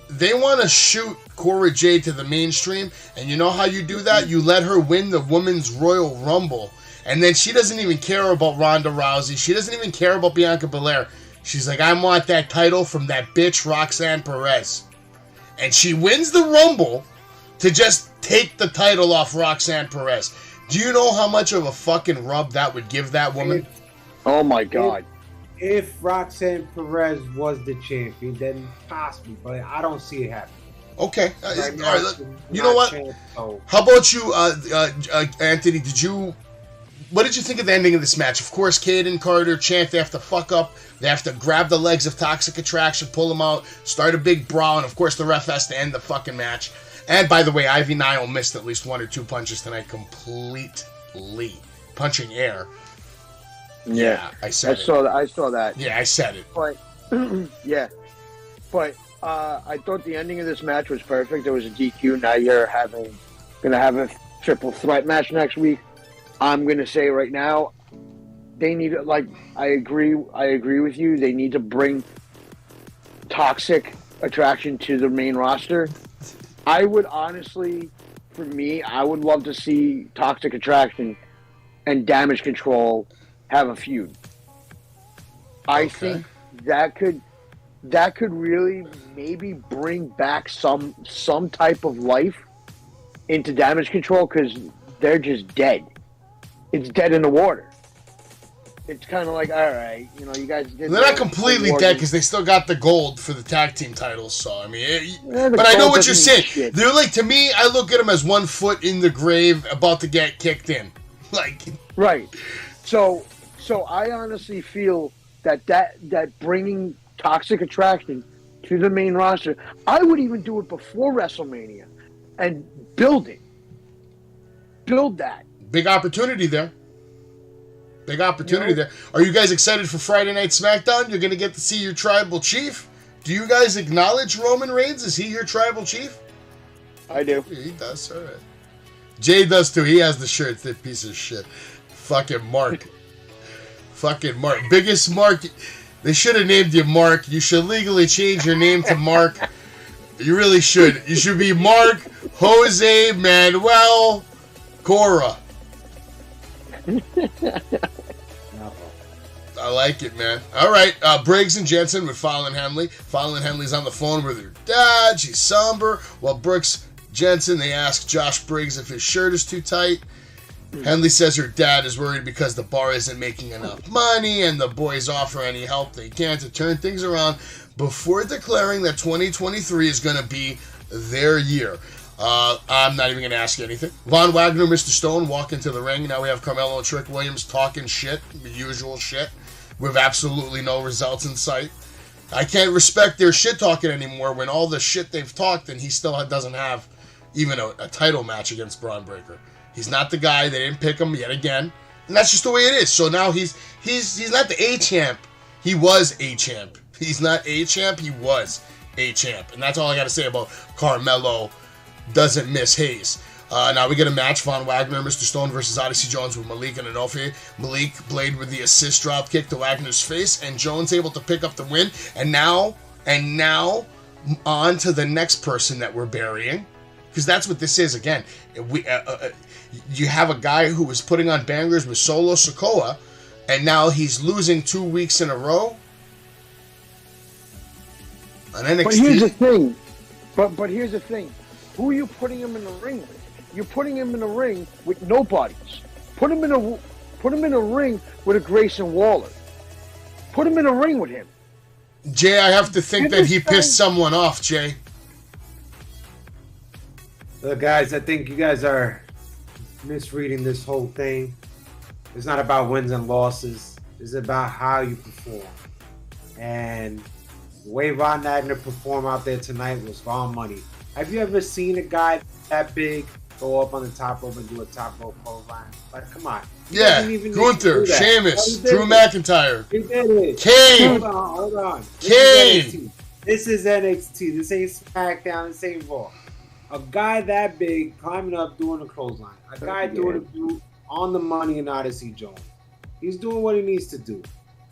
they want to shoot Cora Jade to the mainstream. And you know how you do that? You let her win the Women's Royal Rumble. And then she doesn't even care about Ronda Rousey. She doesn't even care about Bianca Belair. She's like, I want that title from that bitch Roxanne Perez. And she wins the Rumble to just take the title off Roxanne Perez. Do you know how much of a fucking rub that would give that woman? Oh my God. If Roxanne Perez was the champion, then possibly, but I don't see it happening. Okay. Right now, all right. You know what? How about you, Anthony? What did you think of the ending of this match? Of course, Cade and Carter chant they have to fuck up. They have to grab the legs of Toxic Attraction, pull them out, start a big brawl, and of course the ref has to end the fucking match. And by the way, Ivy Nile missed at least 1 or 2 punches tonight completely. Punching air. Yeah, I said it. I saw that. Yeah, I said it. But yeah, but I thought the ending of this match was perfect. There was a DQ. Now you're gonna have a triple threat match next week. I'm gonna say right now, they need I agree with you. They need to bring Toxic Attraction to the main roster. I would honestly, for me, I would love to see Toxic Attraction and Damage Control have a feud. I think that could really maybe bring back some type of life into Damage Control, because they're just dead. It's dead in the water. It's kind of like, all right, you guys did. They're not completely dead because they still got the gold for the tag team titles. So I mean, but I know what you're saying. Shit. They're like, to me, I look at them as 1 foot in the grave, about to get kicked in. Right. So I honestly feel that bringing Toxic Attraction to the main roster, I would even do it before WrestleMania and build that. Big opportunity there. There. Are you guys excited for Friday Night SmackDown? You're going to get to see your tribal chief. Do you guys acknowledge Roman Reigns? Is he your tribal chief? I do. He does. All right. Jay does too. He has the shirt. That piece of shit. Fucking Mark. Biggest Mark. They should have named you Mark. You should legally change your name to Mark. You really should. You should be Mark Jose Manuel Cora. I like it, man. All right, Briggs and Jensen with Fallon Henley. Fallon Henley's on the phone with her dad. She's somber. While Brooks Jensen, they ask Josh Briggs if his shirt is too tight. Henley says her dad is worried because the bar isn't making enough money, and the boys offer any help they can to turn things around before declaring that 2023 is going to be their year. I'm not even going to ask you anything. Von Wagner, Mr. Stone, walk into the ring. Now we have Carmelo and Trick Williams talking shit, the usual shit, with absolutely no results in sight. I can't respect their shit talking anymore when all the shit they've talked and he still doesn't have even a title match against Braun Breaker. He's not the guy. They didn't pick him yet again. And that's just the way it is. So now he's not the A-champ. He was A-champ. He's not A-champ. He was A-champ. And that's all I got to say about Carmelo doesn't miss Hayes. Now we get a match. Von Wagner, Mr. Stone versus Odyssey Jones with Malik and Inoue. Malik Blade with the assist drop kick to Wagner's face, and Jones able to pick up the win. And now on to the next person that we're burying, because that's what this is. Again, you have a guy who was putting on bangers with Solo Sikoa, and now he's losing 2 weeks in a row on NXT. But here's the thing. But here's the thing. Who are you putting him in the ring with? You're putting him in the ring with nobodies. Put him in a ring with a Grayson Waller. Put him in a ring with him. Jay, I have to think that he pissed someone off, Jay. Look, guys, I think you guys are misreading this whole thing. It's not about wins and losses. It's about how you perform. And the way Von Wagner performed out there tonight was Von Money. Have you ever seen a guy that big go up on the top rope and do a top rope clothesline? Like, come on. Yeah, Gunther, Sheamus, Drew McIntyre, He did it. Kane. Hold on. Kane. This is NXT. This ain't SmackDown. This ain't Raw. A guy that big climbing up doing a clothesline. A guy doing it on the money in Odyssey Jones. He's doing what he needs to do.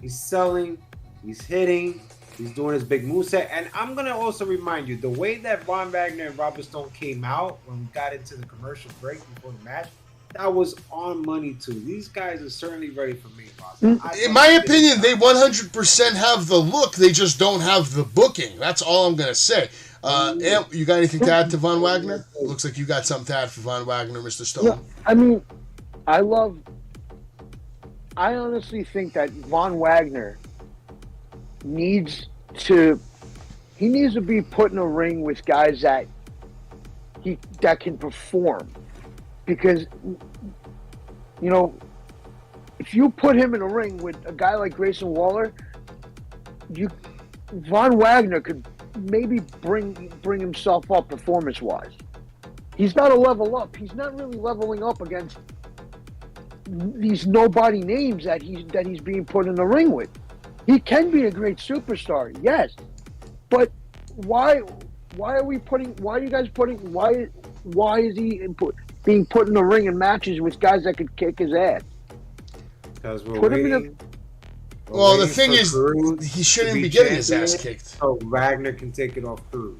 He's selling. He's hitting. He's doing his big moveset. And I'm going to also remind you, the way that Von Wagner and Robert Stone came out when we got into the commercial break before the match, that was on money too. These guys are certainly ready for me, boss. In my opinion, they 100% have the look. They just don't have the booking. That's all I'm going to say. Amp, you got anything to add to Von Wagner? Looks like you got something to add for Von Wagner, Mr. Stone. No, I mean, I honestly think that Von Wagner needs to be put in a ring with guys that can perform. Because, you know, if you put him in a ring with a guy like Grayson Waller, Von Wagner could maybe bring himself up performance-wise. He's got to level up. He's not really leveling up against these nobody names that he's being put in the ring with. He can be a great superstar, yes, but why is he being put in the ring in matches with guys that could kick his ass? Because the thing is, he shouldn't be getting his ass kicked. So Wagner can take it off Cruz.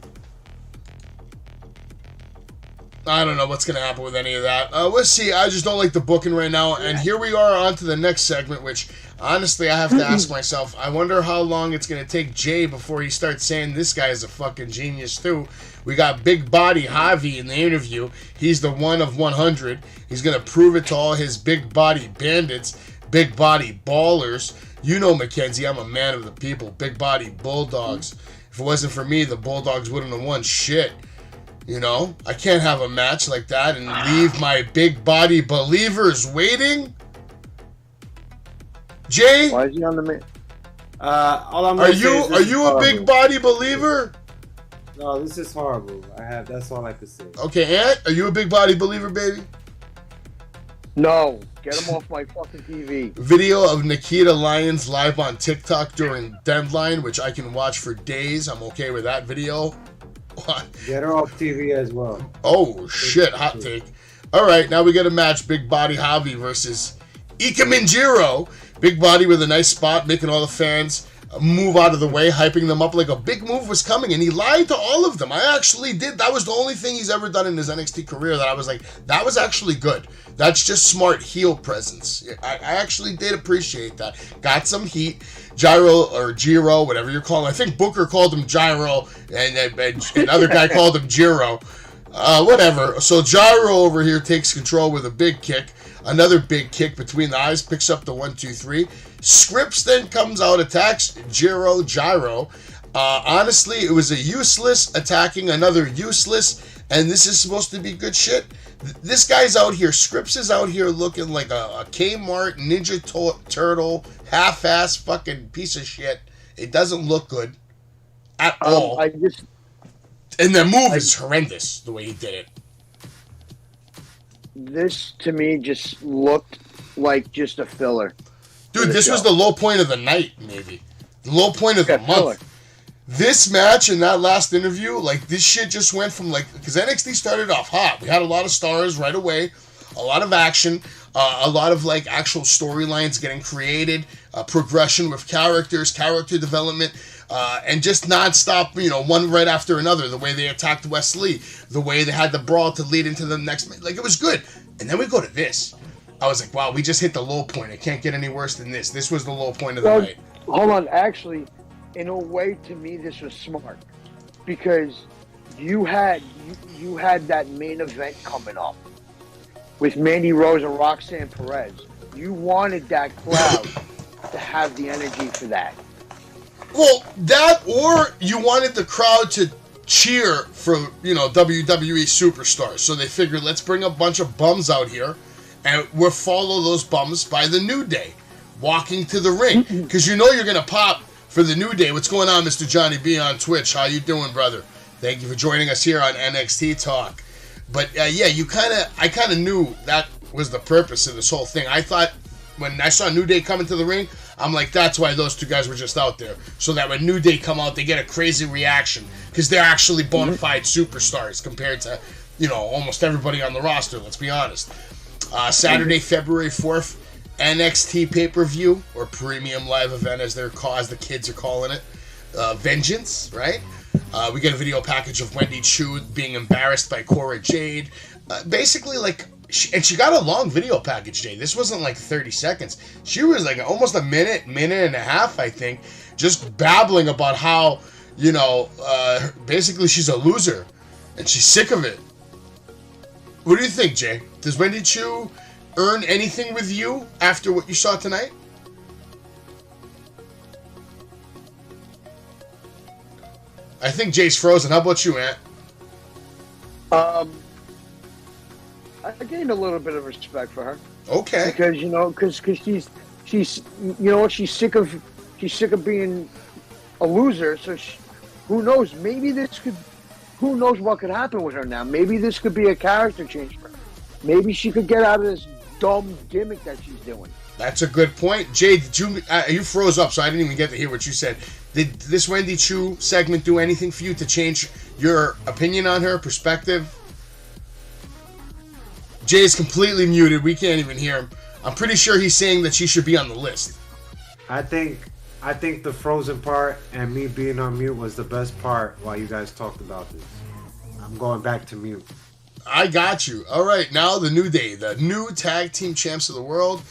I don't know what's going to happen with any of that. We'll see. I just don't like the booking right now. And here we are on to the next segment, which, honestly, I have to ask myself, I wonder how long it's going to take Jay before he starts saying this guy is a fucking genius, too. We got Big Body Javi in the interview. He's the one of 100. He's going to prove it to all his big body bandits, big body ballers. You know, Mackenzie, I'm a man of the people. Big body bulldogs. If it wasn't for me, the Bulldogs wouldn't have won shit. You know, I can't have a match like that and leave my big body believers waiting. Jay, why is he on the man? Are you a big body believer? No, this is horrible. That's all I can say. Okay, Ant, are you a big body believer, baby? No, get him off my fucking TV. Video of Nikita Lyons live on TikTok during Deadline, which I can watch for days. I'm okay with that video. What? Get her off TV as well. Oh, shit. Hot take. All right, now we got a match. Big Body Javi versus Ika Minjiro. Big Body with a nice spot, making all the fans move out of the way, hyping them up like a big move was coming, and he lied to all of them. I actually did. That was the only thing he's ever done in his NXT career that I was like, that was actually good. That's just smart heel presence. I actually did appreciate that. Got some heat. Gyro, or Giro, whatever you're calling him. I think Booker called him Gyro, and another guy called him Giro. Whatever. So Gyro over here takes control with a big kick. Another big kick between the eyes, picks up the 1-2-3. Scripps then comes out, attacks Gyro. Honestly, it was a useless attacking another useless, and this is supposed to be good shit. This guy's out here, Scripps is out here looking like a Kmart Ninja Turtle, half-ass fucking piece of shit. It doesn't look good at all. And the move is horrendous, the way he did it. This, to me, just looked like just a filler. Dude, this was the low point of the night, maybe. The low point of the month. Filler. This match and that last interview, like, this shit just went from, like, because NXT started off hot. We had a lot of stars right away, a lot of action, a lot of, like, actual storylines getting created, progression with characters, character development, and just nonstop, you know, one right after another. The way they attacked Wesley, the way they had the brawl to lead into the next, like, it was good. And then we go to this. I was like, wow, we just hit the low point. It can't get any worse than this. This was the low point of the night. Hold on, actually, in a way, to me, this was smart because you had that main event coming up with Mandy Rose and Roxanne Perez. You wanted that crowd to have the energy for that. Well, that, or you wanted the crowd to cheer for, you know, WWE superstars. So they figured, let's bring a bunch of bums out here and we'll follow those bums by the New Day walking to the ring. Because you know you're going to pop for the New Day. What's going on, Mr. Johnny B on Twitch? How you doing, brother? Thank you for joining us here on NXT Talk. But yeah, I kind of knew that was the purpose of this whole thing. I thought when I saw New Day coming to the ring, I'm like, that's why those two guys were just out there, so that when New Day come out, they get a crazy reaction because they're actually bona fide superstars compared to, you know, almost everybody on the roster. Let's be honest. Saturday, February 4th, NXT pay-per-view or premium live event, as the kids are calling it. Vengeance, right? We get a video package of Wendy Chu being embarrassed by Cora Jade. Basically, like, she got a long video package, Jade. This wasn't like 30 seconds. She was like almost a minute and a half, I think, just babbling about how, you know, basically she's a loser and she's sick of it. What do you think, Jay? Does Wendy Chu earn anything with you after what you saw tonight? I think Jay's frozen. How about you, Ant? I gained a little bit of respect for her. Okay. Because she's she's sick of being a loser. So who knows? Who knows what could happen with her now? Maybe this could be a character change for her. Maybe she could get out of this dumb gimmick that she's doing. That's a good point. Jay, did you froze up, so I didn't even get to hear what you said. Did this Wendy Chu segment do anything for you to change your opinion on her, perspective? Jay's completely muted. We can't even hear him. I'm pretty sure he's saying that she should be on the list. I think the frozen part and me being on mute was the best part while you guys talked about this. I'm going back to mute. I got you. All right, now the New Day, the new tag team champs of the world.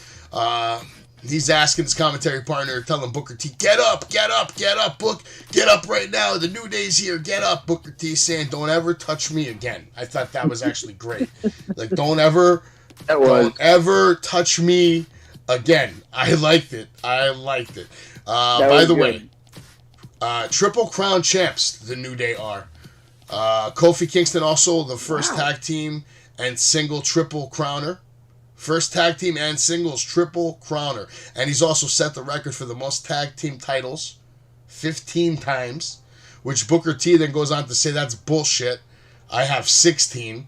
He's asking his commentary partner, telling Booker T, get up, Book, get up right now. The New Day's here, get up. Booker T saying, don't ever touch me again. I thought that was actually great. Like, don't ever touch me again. I liked it. By the way, Triple Crown champs, the New Day are. Kofi Kingston also the first tag team and single triple crowner. First tag team and singles triple crowner. And he's also set the record for the most tag team titles, 15 times, which Booker T then goes on to say that's bullshit. I have 16.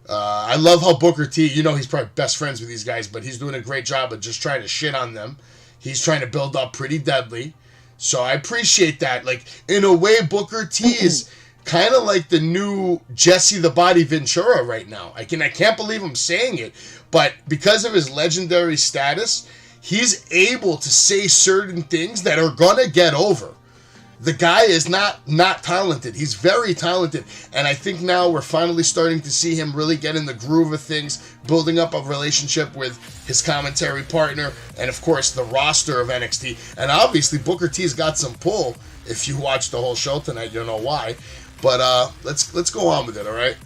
I love how Booker T, he's probably best friends with these guys, but he's doing a great job of just trying to shit on them. He's trying to build up Pretty Deadly. So I appreciate that. Like, in a way, Booker T is kind of like the new Jesse the Body Ventura right now. I can't believe I'm saying it, but because of his legendary status, he's able to say certain things that are gonna get over. The guy is not talented. He's very talented, and I think now we're finally starting to see him really get in the groove of things, building up a relationship with his commentary partner, and of course the roster of NXT. And obviously Booker T's got some pull. If you watch the whole show tonight, you'll know why. But let's go on with it, all right?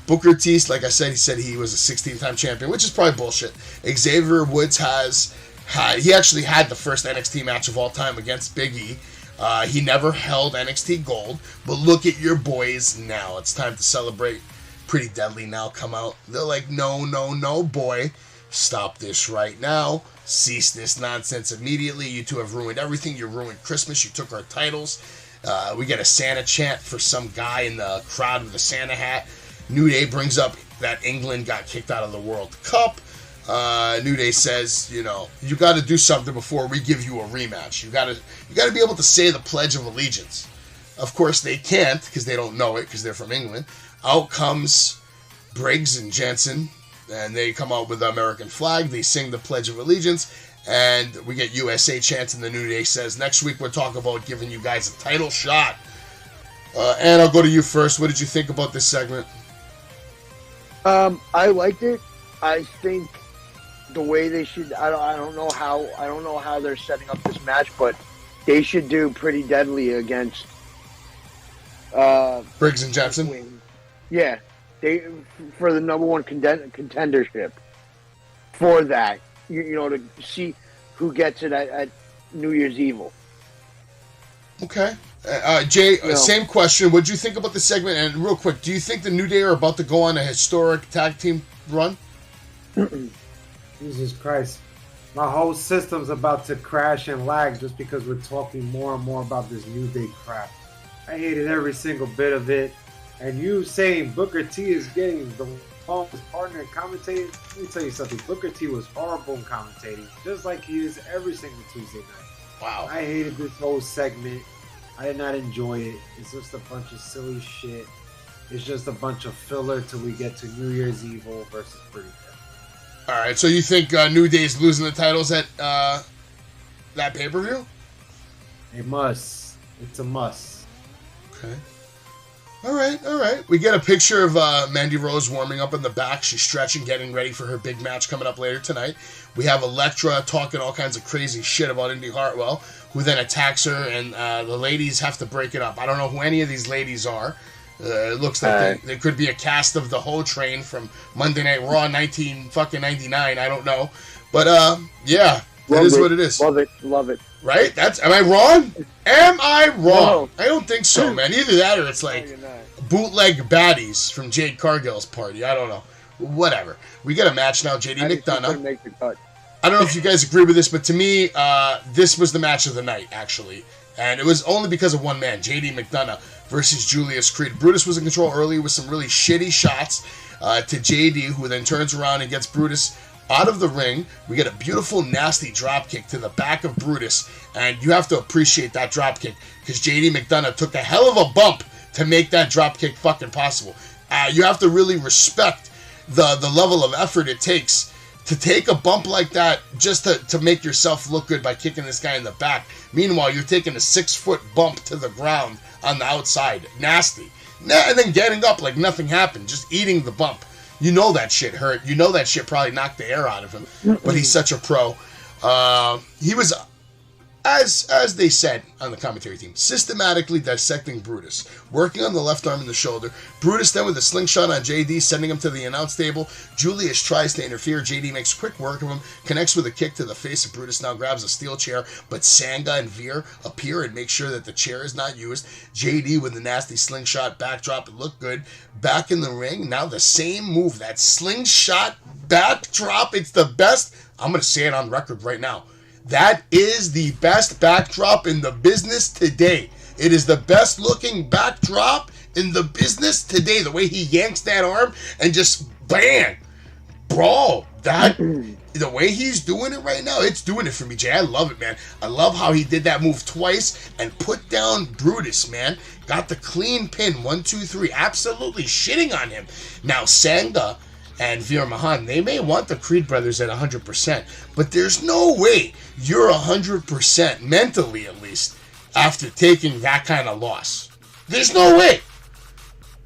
Booker T, like I said, he said he was a 16-time champion, which is probably bullshit. Xavier Woods he actually had the first NXT match of all time against Big E. He never held NXT Gold, but look at your boys now. It's time to celebrate. Pretty Deadly now come out. They're like, no, boy. Stop this right now. Cease this nonsense immediately. You two have ruined everything. You ruined Christmas. You took our titles. We get a Santa chant for some guy in the crowd with a Santa hat. New Day brings up that England got kicked out of the World Cup. New Day says, you got to do something before we give you a rematch. You got to be able to say the Pledge of Allegiance. Of course, they can't because they don't know it because they're from England. Out comes Briggs and Jensen, and they come out with the American flag. They sing the Pledge of Allegiance, and we get USA chants, and the New Day says, next week we'll talk about giving you guys a title shot. And I'll go to you first. What did you think about this segment? I liked it. I think the way they should, I don't know how they're setting up this match, but they should do Pretty Deadly against Briggs and Jensen. Yeah, for the number one contendership. For that, to see who gets it at New Year's Evil. Okay. Jay, same question. What did you think about the segment? And real quick, do you think the New Day are about to go on a historic tag team run? Jesus Christ. My whole system's about to crash and lag just because we're talking more and more about this New Day crap. I hated every single bit of it. And you saying Booker T is getting the longest partner in commentating, let me tell you something. Booker T was horrible in commentating, just like he is every single Tuesday night. Wow. I hated this whole segment. I did not enjoy it. It's just a bunch of silly shit. It's just a bunch of filler till we get to New Year's Evil versus Pretty Death. All right, so you think New Day's losing the titles at that pay-per-view? It must. It's a must. Okay. All right. We get a picture of Mandy Rose warming up in the back. She's stretching, getting ready for her big match coming up later tonight. We have Elektra talking all kinds of crazy shit about Indy Hartwell, who then attacks her, and the ladies have to break it up. I don't know who any of these ladies are. It looks like they could be a cast of the whole train from Monday Night Raw 1999. I don't know. But, yeah, it is what it is. Love it. Right? Am I wrong? Am I wrong? No. I don't think so, man. Either that or it's like bootleg baddies from Jade Cargill's party. I don't know. Whatever. We got a match now. JD McDonough. Make the cut. I don't know if you guys agree with this, but to me, this was the match of the night, actually. And it was only because of one man, JD McDonough versus Julius Creed. Brutus was in control early with some really shitty shots to JD, who then turns around and gets Brutus out of the ring. We get a beautiful, nasty drop kick to the back of Brutus, and you have to appreciate that drop kick because JD McDonough took a hell of a bump to make that drop kick fucking possible. You have to really respect the level of effort it takes to take a bump like that just to make yourself look good by kicking this guy in the back. Meanwhile, you're taking a 6-foot bump to the ground on the outside. Nasty. And then getting up like nothing happened, just eating the bump. You know that shit hurt. You know that shit probably knocked the air out of him. But he's such a pro. He was, as they said on the commentary team, systematically dissecting Brutus. Working on the left arm and the shoulder. Brutus then with a slingshot on JD, sending him to the announce table. Julius tries to interfere. JD makes quick work of him. Connects with a kick to the face of Brutus. Now grabs a steel chair. But Sanga and Veer appear and make sure that the chair is not used. JD with the nasty slingshot backdrop. It looked good. Back in the ring. Now the same move. That slingshot backdrop. It's the best. I'm going to say it on record right now. That is the best backdrop in the business today. It is the best looking backdrop in the business today. The way he yanks that arm and just bang, bro. The way he's doing it right now, it's doing it for me, Jay. I love it, man. I love how he did that move twice and put down Brutus, man. Got the clean pin, 1, 2, 3. Absolutely shitting on him. Now Sanga and Veer Mahan, they may want the Creed brothers at 100%, but there's no way you're 100%, mentally at least, after taking that kind of loss. There's no way.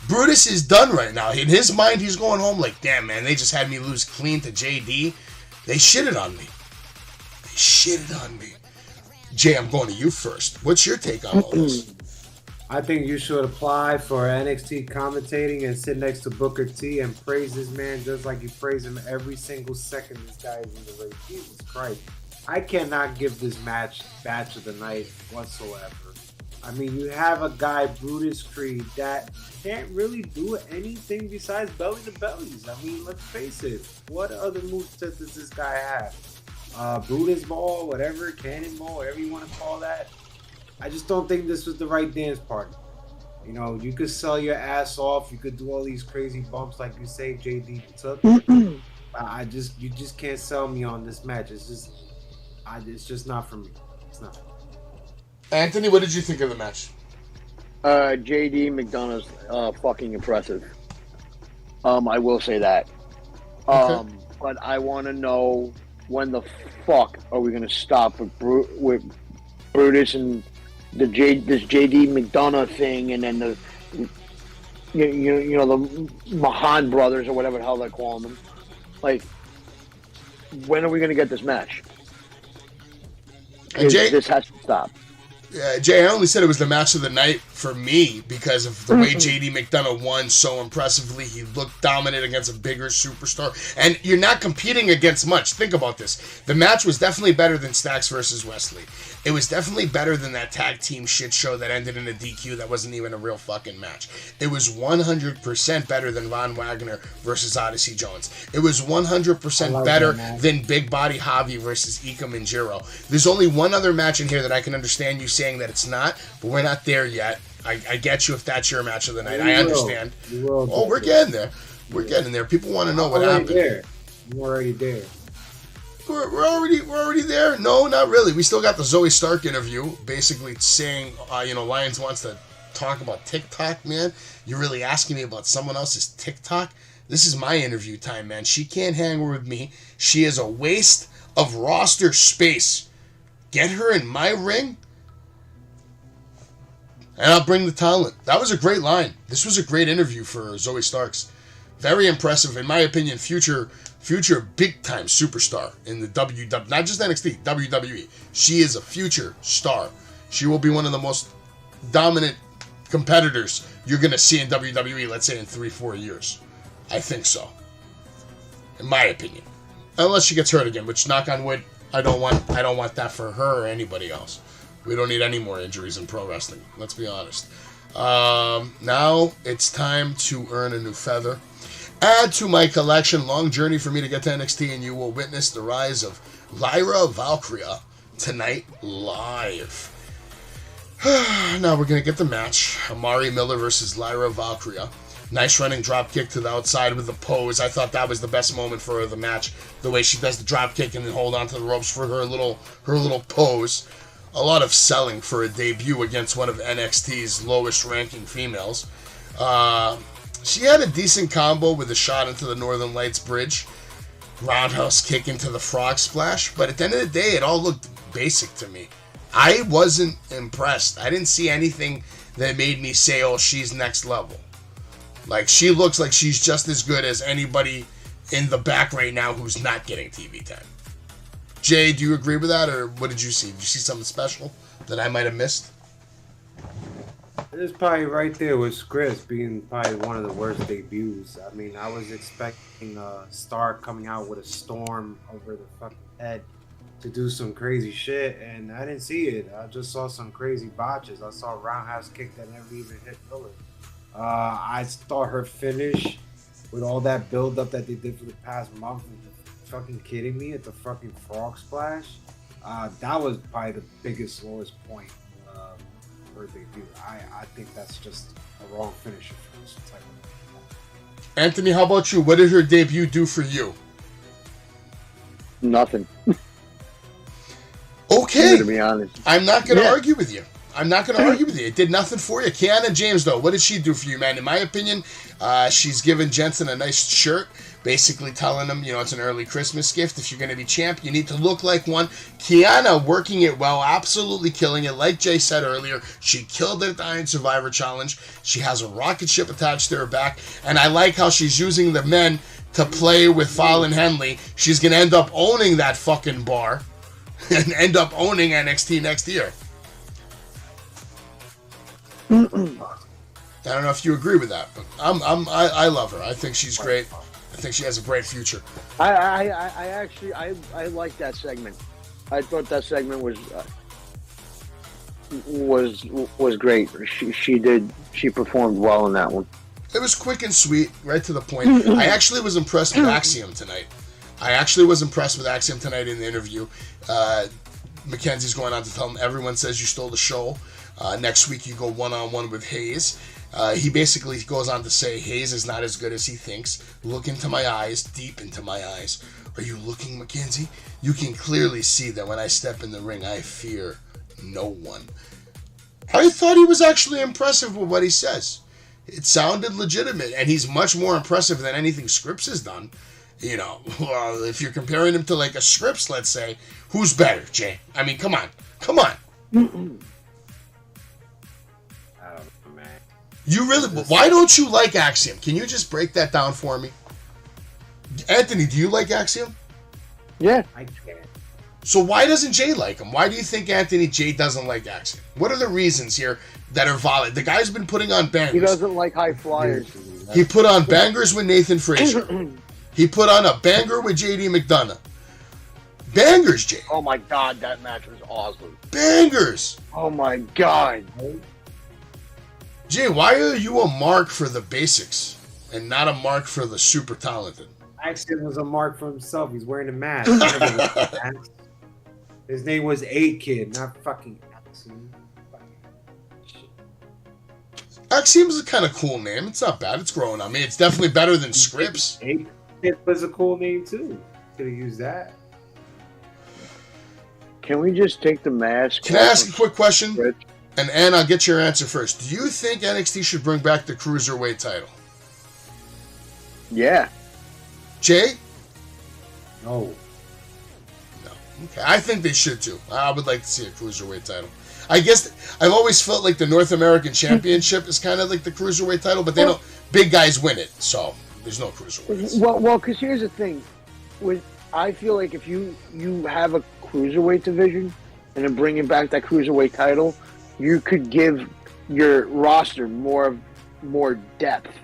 Brutus is done right now. In his mind, he's going home like, damn, man, they just had me lose clean to JD. They shitted on me. Jay, I'm going to you first. What's your take on all this? I think you should apply for NXT commentating and sit next to Booker T and praise this man just like you praise him every single second this guy is in the ring. Jesus Christ. I cannot give this match of the night whatsoever. I mean, you have a guy, Brutus Creed, that can't really do anything besides belly to bellies. I mean, let's face it. What other movesets does this guy have? Brutus Ball, whatever, Cannonball, whatever you want to call that. I just don't think this was the right dance partner. You know, you could sell your ass off. You could do all these crazy bumps like you say JD took. You just can't sell me on this match. It's just not for me. It's not. Anthony, what did you think of the match? JD McDonough's fucking impressive. I will say that. Okay. But I want to know when the fuck are we going to stop with Brutus and this JD McDonough thing, and then the the Mahan brothers or whatever the hell they're calling them. Like, when are we going to get this match? Jay, this has to stop. Jay, I only said it was the match of the night for me because of the way JD McDonough won so impressively. He looked dominant against a bigger superstar. And you're not competing against much. Think about this. The match was definitely better than Stacks versus Wesley. It was definitely better than that tag team shit show that ended in a DQ that wasn't even a real fucking match. It was 100% better than Von Wagner versus Odyssey Jones. It was 100% better than Big Body Javi versus Ika Minjiro. There's only one other match in here that I can understand you saying that it's not, but we're not there yet. I get you if that's your match of the night. I understand. Oh, we're getting there. We're getting there. People want to know what happened. I'm already there. We're already there. No, not really. We still got the Zoe Stark interview, basically saying, Lyons wants to talk about TikTok, man. You're really asking me about someone else's TikTok? This is my interview time, man. She can't hang with me. She is a waste of roster space. Get her in my ring, and I'll bring the talent. That was a great line. This was a great interview for Zoe Starks. Very impressive, in my opinion, future big-time superstar in the WWE, not just NXT, WWE. She is a future star. She will be one of the most dominant competitors you're going to see in WWE, let's say in 3-4 years. I think so. In my opinion. Unless she gets hurt again, which, knock on wood, I don't want that for her or anybody else. We don't need any more injuries in pro wrestling. Let's be honest. Now it's time to earn a new feather. Add to my collection. Long journey for me to get to NXT, and you will witness the rise of Lyra Valkyria tonight live. Now we're going to get the match. Amari Miller versus Lyra Valkyria. Nice running drop kick to the outside with the pose. I thought that was the best moment for the match. The way she does the drop kick and then hold on to the ropes for her little pose. A lot of selling for a debut against one of NXT's lowest ranking females. She had a decent combo with a shot into the Northern Lights bridge. Roundhouse kick into the frog splash. But at the end of the day, it all looked basic to me. I wasn't impressed. I didn't see anything that made me say, oh, she's next level. Like, she looks like she's just as good as anybody in the back right now who's not getting TV time. Jay, do you agree with that, or what did you see? Did you see something special that I might have missed? It is probably right there with Chris being probably one of the worst debuts. I mean, I was expecting Star coming out with a storm over the fucking head to do some crazy shit, and I didn't see it. I just saw some crazy botches. I saw a roundhouse kick that never even hit Miller. I thought her finish with all that build-up that they did for the past month, fucking kidding me, at the fucking frog splash, that was probably the biggest lowest point for her debut. I think that's just a wrong finisher for this type of. Anthony, how about you? What did her debut do for you? Nothing. Okay. To be honest, I'm not going to argue with you. It did nothing for you. Kiana James, though, what did she do for you, man? In my opinion, she's given Jensen a nice shirt, basically telling him, it's an early Christmas gift. If you're going to be champ, you need to look like one. Kiana working it well, absolutely killing it. Like Jay said earlier, she killed it at the Iron Survivor Challenge. She has a rocket ship attached to her back, and I like how she's using the men to play with Fallon Henley. She's going to end up owning that fucking bar and end up owning NXT next year. I don't know if you agree with that, but I love her. I think she's great. I think she has a bright future. I actually like that segment. I thought that segment was great. She performed well in that one. It was quick and sweet, right to the point. I actually was impressed with Axiom tonight. In the interview. Mackenzie's going on to tell him everyone says you stole the show. Next week you go one-on-one with Hayes. He basically goes on to say Hayes is not as good as he thinks. Look into my eyes, deep into my eyes. Are you looking, Mackenzie? You can clearly see that when I step in the ring, I fear no one. I thought he was actually impressive with what he says. It sounded legitimate, and he's much more impressive than anything Scripps has done. If you're comparing him to like a Scripps, let's say, who's better, Jay? I mean, come on. You really? Why don't you like Axiom? Can you just break that down for me? Anthony, do you like Axiom? Yeah. I can't. So why doesn't Jay like him? Why do you think Jay doesn't like Axiom? What are the reasons here that are valid. The guy's been putting on bangers. He doesn't like high flyers. He put on bangers with Nathan Frazier. He put on a banger with JD McDonough. Bangers, Jay. Oh my God, that match was awesome. Bangers. Oh my God. Jay, why are you a mark for the basics and not a mark for the super talented? Action was a mark for himself. He's wearing a mask. His name was A-Kid, not fucking Axiom. Axiom is a kind of cool name. It's not bad. It's growing on me. It's definitely better than Scripps. A-Kid was a cool name too. Could have used that. Can we just take the mask? Can I ask a quick question? And Ann, I'll get your answer first. Do you think NXT should bring back the Cruiserweight title? Yeah. Jay? No. No. Okay. I think they should too. I would like to see a Cruiserweight title. I guess I've always felt like the North American Championship is kind of like the Cruiserweight title, but they don't. Big guys win it, so there's no Cruiserweights. Well, because here's the thing. I feel like if you have a Cruiserweight division and then bringing back that Cruiserweight title, you could give your roster more depth,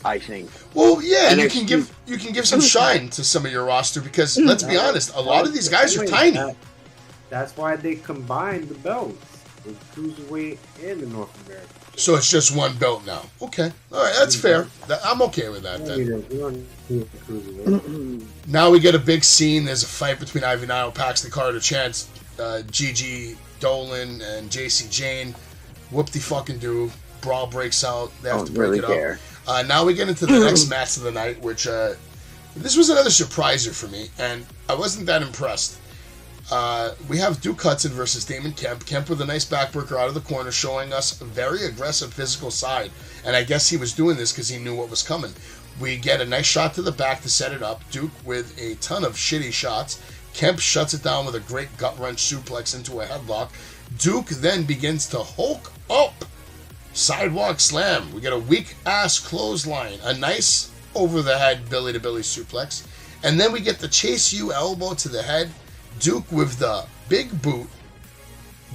I think. Well, yeah, and you can give some shine to some of your roster because let's be honest, a lot of these guys are tiny. That's why they combined the belts, the Cruiserweight and the North American. So it's just one belt now. Okay, all right, that's fair. I'm okay with that then. Now we get a big scene. There's a fight between Ivy Nile, Paxton Carter, Chance, Gigi Dolan, and JC Jane. Whoop-de-fucking-do. Brawl breaks out. They have to break it up. Now we get into the next match of the night, which this was another surpriser for me, and I wasn't that impressed. We have Duke Hudson versus Damon Kemp. Kemp with a nice backbreaker out of the corner, showing us a very aggressive physical side. And I guess he was doing this because he knew what was coming. We get a nice shot to the back to set it up. Duke with a ton of shitty shots. Kemp shuts it down with a great gut-wrench suplex into a headlock. Duke then begins to Hulk up. Sidewalk slam. We get a weak-ass clothesline. A nice over-the-head belly-to-belly suplex. And then we get the chase you elbow to the head. Duke with the big boot.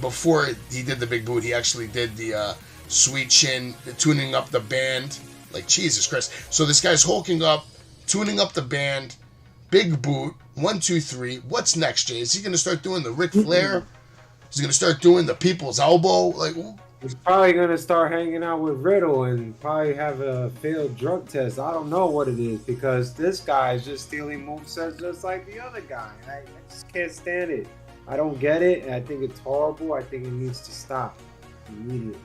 Before he did the big boot, he actually did the sweet chin, tuning up the band. Like, Jesus Christ. So this guy's hulking up, tuning up the band, big boot, 1, 2, 3. What's next, Jay? Is he going to start doing the Ric Flair? Is he going to start doing the people's elbow? Like, he's probably going to start hanging out with Riddle and probably have a failed drug test. I don't know what it is because this guy is just stealing movesets just like the other guy. I just can't stand it. I don't get it, and I think it's horrible. I think it needs to stop immediately.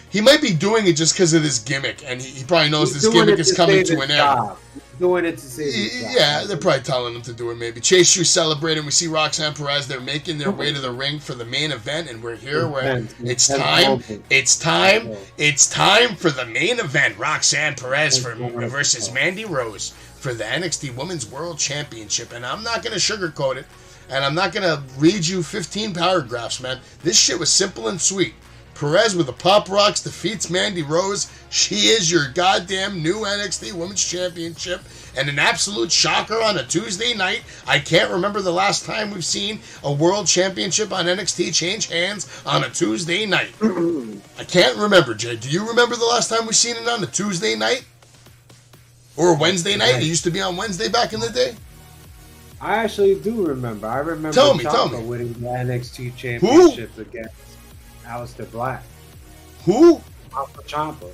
He might be doing it just because of this gimmick, and he probably knows this gimmick is coming to an end. He's doing it to save his job. Yeah, they're probably telling him to do it maybe. Chase U celebrating. We see Roxanne Perez. They're making their way to the ring for the main event, and we're here where it's time. It's time. It's time for the main event. Roxanne Perez versus Mandy Rose for the NXT Women's World Championship. And I'm not going to sugarcoat it, and I'm not going to read you 15 paragraphs, man. This shit was simple and sweet. Perez with the Pop Rocks defeats Mandy Rose. She is your goddamn new NXT Women's Championship. And an absolute shocker on a Tuesday night. I can't remember the last time we've seen a World Championship on NXT change hands on a Tuesday night. I can't remember, Jay. Do you remember the last time we've seen it on a Tuesday night? Or a Wednesday night? It used to be on Wednesday back in the day. I actually do remember. I remember Tell me. winning the NXT Championship against Aleister Black. Who? Ciampa.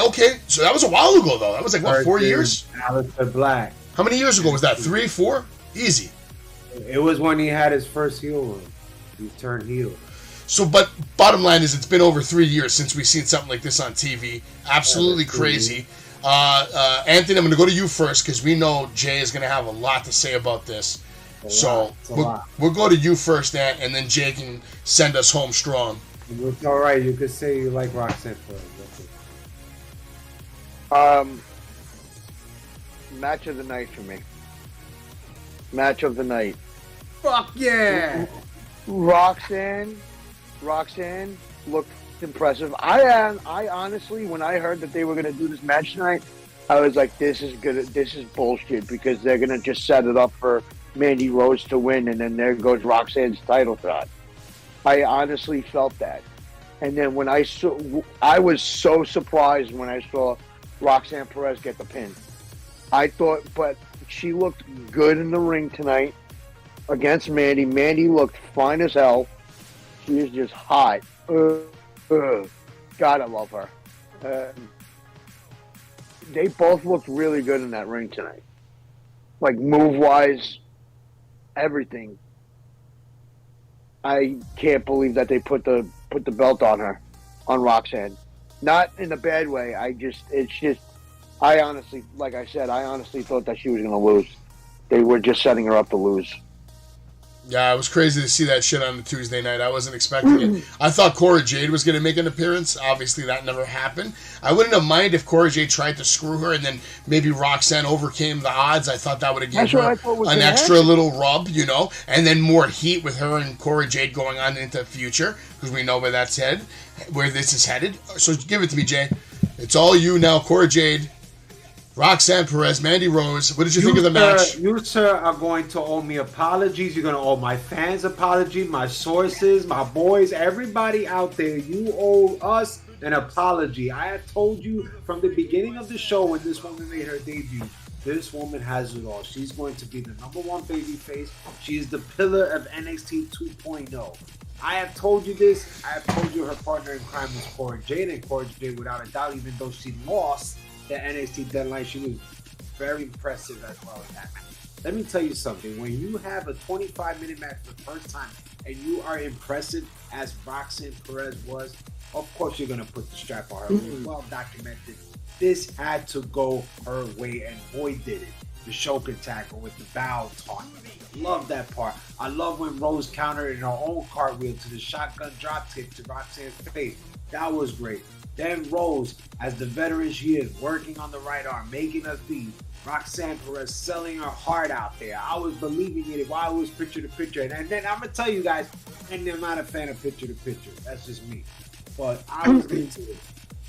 Okay. So that was a while ago, though. That was like, what, 4 years? Aleister Black. How many years ago was that? 3, 4? Easy. It was when he had his first heel run. He turned heel. So, but bottom line is it's been over 3 years since we've seen something like this on TV. Absolutely crazy. Anthony, I'm going to go to you first because we know Jay is going to have a lot to say about this. So we'll go to you first, Ant, and then Jay can send us home strong. It's all right. You could say you like Roxanne Perez. Match of the night for me. Match of the night. Fuck yeah! Roxanne looked impressive. I honestly, when I heard that they were going to do this match tonight, I was like, this is bullshit because they're going to just set it up for Mandy Rose to win, and then there goes Roxanne's title shot. I honestly felt that. And then when I was so surprised when I saw Roxanne Perez get the pin. I thought, but she looked good in the ring tonight against Mandy. Mandy looked fine as hell. She is just hot. God, I love her. They both looked really good in that ring tonight. Like, move-wise, everything. I can't believe that they put the belt on her, on Roxanne. Not in a bad way. I honestly, like I said, I honestly thought that she was going to lose. They were just setting her up to lose. Yeah, it was crazy to see that shit on the Tuesday night. I wasn't expecting it. I thought Cora Jade was going to make an appearance. Obviously, that never happened. I wouldn't have minded if Cora Jade tried to screw her and then maybe Roxanne overcame the odds. I thought that would have given her an extra little rub, you know, and then more heat with her and Cora Jade going on into the future, because we know where that's headed, where this is headed. So give it to me, Jay. It's all you now, Cora Jade, Roxanne Perez, Mandy Rose. What did you think of the match? You, sir, are going to owe me apologies. You're going to owe my fans apology, my sources, my boys, everybody out there. You owe us an apology. I have told you from the beginning of the show when this woman made her debut, this woman has it all. She's going to be the #1 babyface. She is the pillar of NXT 2.0. I have told you this. I have told you her partner in crime is Cora Jade, and Cora Jade, without a doubt, even though she lost the NXT deadline, she was very impressive as well in that match. Let me tell you something. When you have a 25-minute match for the first time and you are impressive as Roxanne Perez was, of course you're going to put the strap on her. It was well documented. This had to go her way, and boy did it. The shoulder tackle with the bow taunt. Love that part. I love when Rose countered in her own cartwheel to the shotgun drop kick to Roxanne's face. That was great. Then Rose, as the veteran she is, working on the right arm, making us beat. Roxanne Perez selling her heart out there. I was believing in it while I was picture to picture. And then I'm going to tell you guys, and I'm not a fan of picture to picture. That's just me. But I was into it.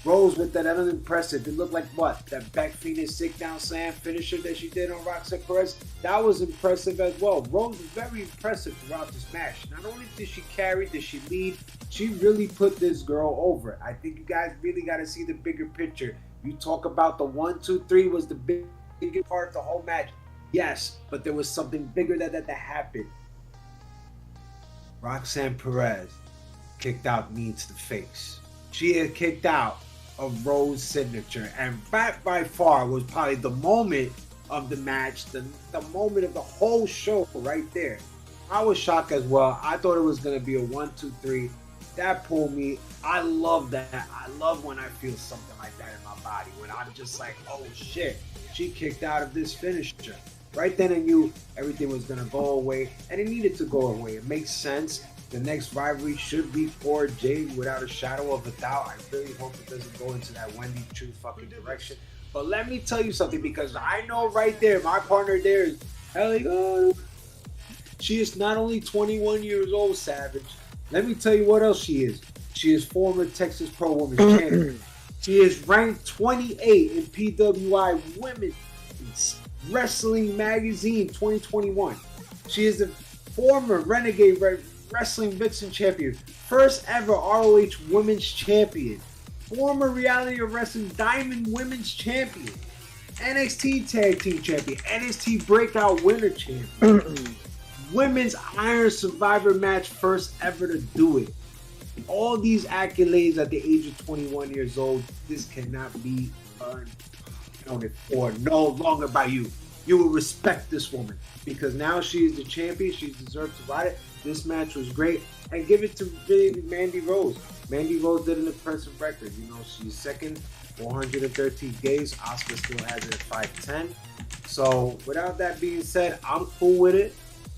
Rose with that unimpressive. It looked like what? That back Phoenix sit down slam finisher that she did on Roxanne Perez. That was impressive as well. Rose was very impressive throughout this match. Not only did she carry, did she lead, she really put this girl over. I think you guys really got to see the bigger picture. You talk about the 1, 2, 3 was the biggest part of the whole match. Yes, but there was something bigger that happened. Roxanne Perez kicked out knee to the face. She had kicked out of Rose's signature, and that by far was probably the moment of the match, the moment of the whole show right there. I was shocked as well. I thought it was going to be a 1, 2, 3. That pulled me. I love that. I love when I feel something like that in my body, when I'm just like, oh shit, she kicked out of this finisher. Right then I knew everything was going to go away, and it needed to go away. It makes sense. The next rivalry should be Cora Jade without a shadow of a doubt. I really hope it doesn't go into that Wendy Chu fucking direction. But let me tell you something, because I know right there, my partner there is Ellie. Oh, she is not only 21 years old, Savage. Let me tell you what else she is. She is former Texas Pro Women's Champion. She is ranked 28 in PWI Women's Wrestling Magazine 2021. She is a former Renegade Wrestling Vixen Champion, first ever ROH Women's Champion, former Reality of Wrestling Diamond Women's Champion, NXT Tag Team Champion, NXT Breakout Winner Champion, Women's Iron Survivor match, first ever to do it. All these accolades at the age of 21 years old, this cannot be uncounted for no longer by you. You will respect this woman because now she is the champion. She deserves to ride it. This match was great. And give it to really Mandy Rose. Mandy Rose did an impressive record. You know, she's second, 413 days. Asuka still has it at 5'10". So without that being said, I'm cool with it.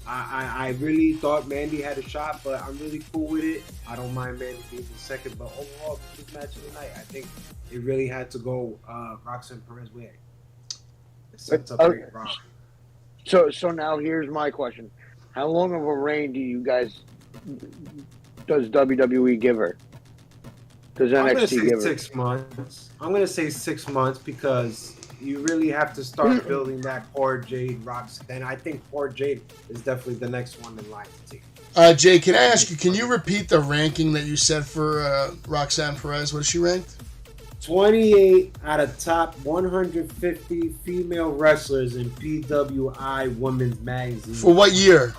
I really thought Mandy had a shot, but I'm really cool with it. I don't mind Mandy being the second, but overall, this match of the night, I think it really had to go Roxanne Perez way. It sets up great round. So now here's my question: how long of a reign does WWE give her? Does NXT give her? 6 months. I'm gonna say 6 months because you really have to start building that Cora Jade, Roxanne. And I think Cora Jade is definitely the next one in line to take. Jay, can I ask you, can you repeat the ranking that you said for Roxanne Perez? What is she ranked? 28 out of top 150 female wrestlers in PWI Women's Magazine. For what year?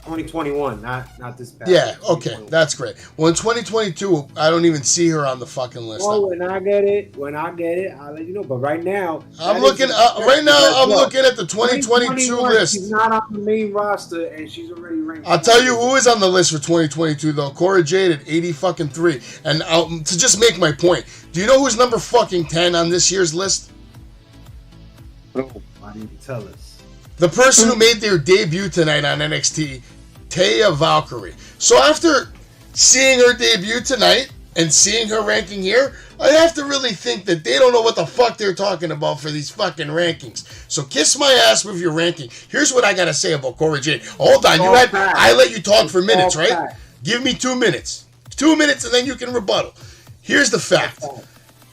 2021, not this past. Yeah, okay, that's great. Well, in 2022, I don't even see her on the fucking list. Well, when I get it, I'll let you know. But right now, I'm looking at the 2022 list. She's not on the main roster, and she's already ranked. I'll tell you who is on the list for 2022 though. Cora Jade at 80-3. And to just make my point, do you know who's number fucking 10 on this year's list? No, why didn't you tell us? The person who made their debut tonight on NXT, Taya Valkyrie. So after seeing her debut tonight and seeing her ranking here, I have to really think that they don't know what the fuck they're talking about for these fucking rankings. So kiss my ass with your ranking. Here's what I gotta say about Cora Jade. Hold on, I let you talk for minutes, right? Give me 2 minutes. 2 minutes and then you can rebuttal. Here's the fact.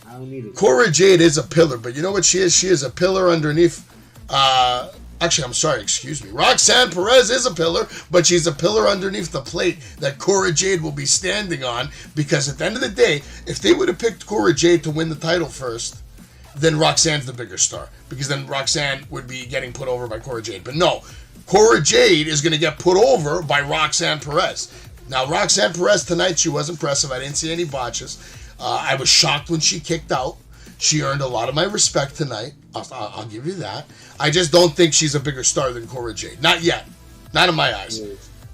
I don't need it. Cora Jade is a pillar, but you know what she is? She is a pillar underneath actually, I'm sorry, excuse me. Roxanne Perez is a pillar, but she's a pillar underneath the plate that Cora Jade will be standing on, because at the end of the day, if they would have picked Cora Jade to win the title first, then Roxanne's the bigger star, because then Roxanne would be getting put over by Cora Jade. But no, Cora Jade is going to get put over by Roxanne Perez. Now, Roxanne Perez tonight, she was impressive. I didn't see any botches. I was shocked when she kicked out. She earned a lot of my respect tonight. I'll give you that. I just don't think she's a bigger star than Cora Jade. Not yet. Not in my eyes.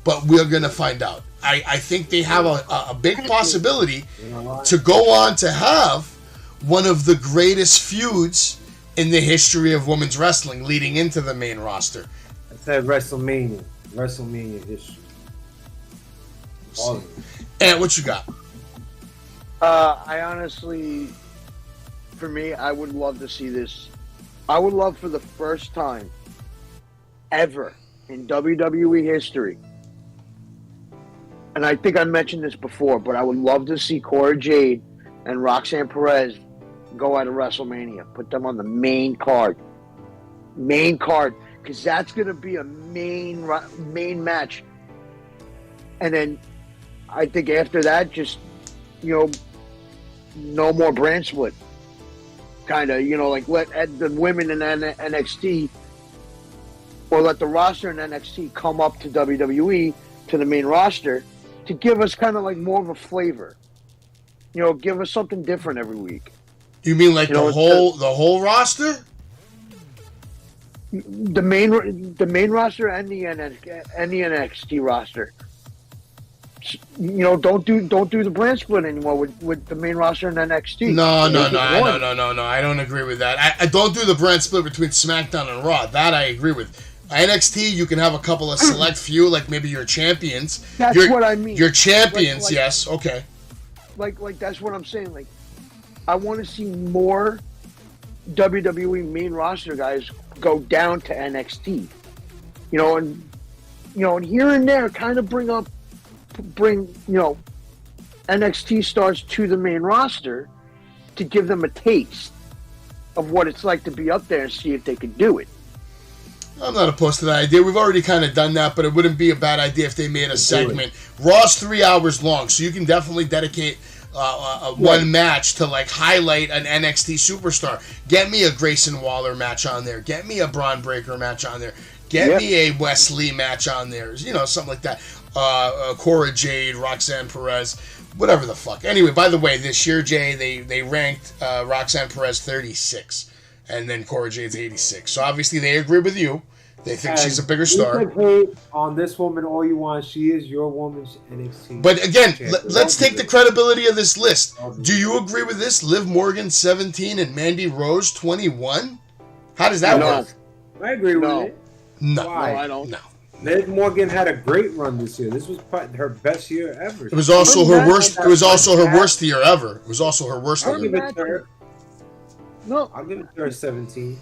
But we're going to find out. I think they have a big possibility to go on to have one of the greatest feuds in the history of women's wrestling leading into the main roster. I said WrestleMania. WrestleMania history. And what you got? I honestly, for me, I would love to see this. I would love for the first time ever in WWE history, and I think I mentioned this before, but I would love to see Cora Jade and Roxanne Perez go at a WrestleMania. Put them on the main card. Because that's going to be a main match. And then I think after that, just, no more brand split. Kind of, like let the women in NXT or let the roster in NXT come up to WWE, to the main roster, to give us kind of like more of a flavor. Give us something different every week. You mean like the whole roster? The main roster and the NXT roster. Don't do the brand split anymore with the main roster and NXT. No. I don't agree with that. I don't do the brand split between SmackDown and Raw. That I agree with. NXT, you can have a couple of select few, like maybe your champions. That's what I mean. Your champions, yes, okay. Like that's what I'm saying. Like, I want to see more WWE main roster guys go down to NXT. And here and there, kind of bring NXT stars to the main roster to give them a taste of what it's like to be up there and see if they can do it. I'm not opposed to that idea. We've already kind of done that, but it wouldn't be a bad idea if they made a segment. Raw's 3 hours long, so you can definitely dedicate one match to like highlight an NXT superstar. Get me a Grayson Waller match on there. Get me a Braun Breaker match on there. Get me a Wes Lee match on there. Something like that. Cora Jade, Roxanne Perez, whatever the fuck. Anyway, by the way, this year, Jay, they ranked Roxanne Perez 36, and then Cora Jade's 86. So obviously they agree with you. They think she's a bigger star. You can hate on this woman all you want. She is your woman's NXT. But again, let's take the credibility of this list. Do you agree with this? Liv Morgan 17 and Mandy Rose 21? How does that work? I agree with it. No, I don't. No. Liv Morgan had a great run this year. This was her best year ever. It was also her worst. It was also her worst year ever. It was also her worst year. I'll give it to her. No, I'll give it to her 17.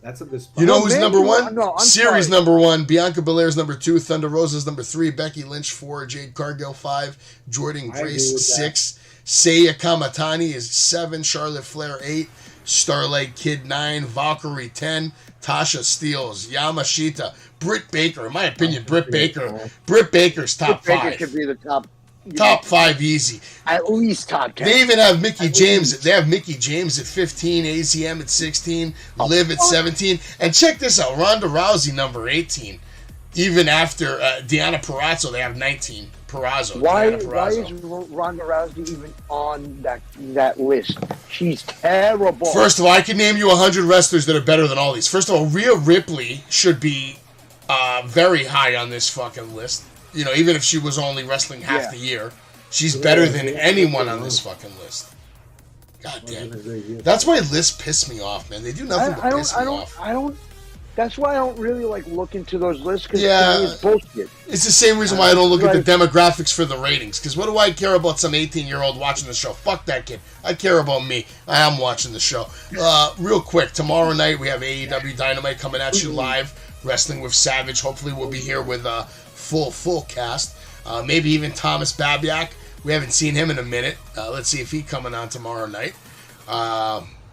That's a good spot. You know who's number one? No, Series number 1. Bianca Belair's number 2. Thunder Rosa's number 3. Becky Lynch 4. Jade Cargill 5. Jordan Grace 6. Seiya Kamatani is 7. Charlotte Flair 8. Starlight Kid 9. Valkyrie 10. Tasha Steeles, Yamashita, Britt Baker, in my opinion, Britt Baker's top Baker 5. could be the top 5 easy. At least top 10. They even have Mickey James. They have Mickey James at 15, AZM at 16, Liv at 17. And check this out, Ronda Rousey number 18. Even after Deanna Purrazzo, they have 19. Purrazzo. Why Purrazzo. is Ronda Rousey even on that list? She's terrible. First of all, I can name you 100 wrestlers that are better than all these. First of all, Rhea Ripley should be very high on this fucking list. You know, even if she was only wrestling half the year, she's better than anyone on this fucking list. God damn. That's why lists piss me off, man. They do nothing but piss me off. That's why I don't really like look into those lists, because it's bullshit. It's the same reason why I don't look at the demographics for the ratings. Because what do I care about some 18-year-old watching the show? Fuck that kid. I care about me. I am watching the show. Real quick, tomorrow night we have AEW Dynamite coming at you live. Wrestling with Savage. Hopefully we'll be here with a full cast. Maybe even Thomas Babiak. We haven't seen him in a minute. Let's see if he's coming on tomorrow night.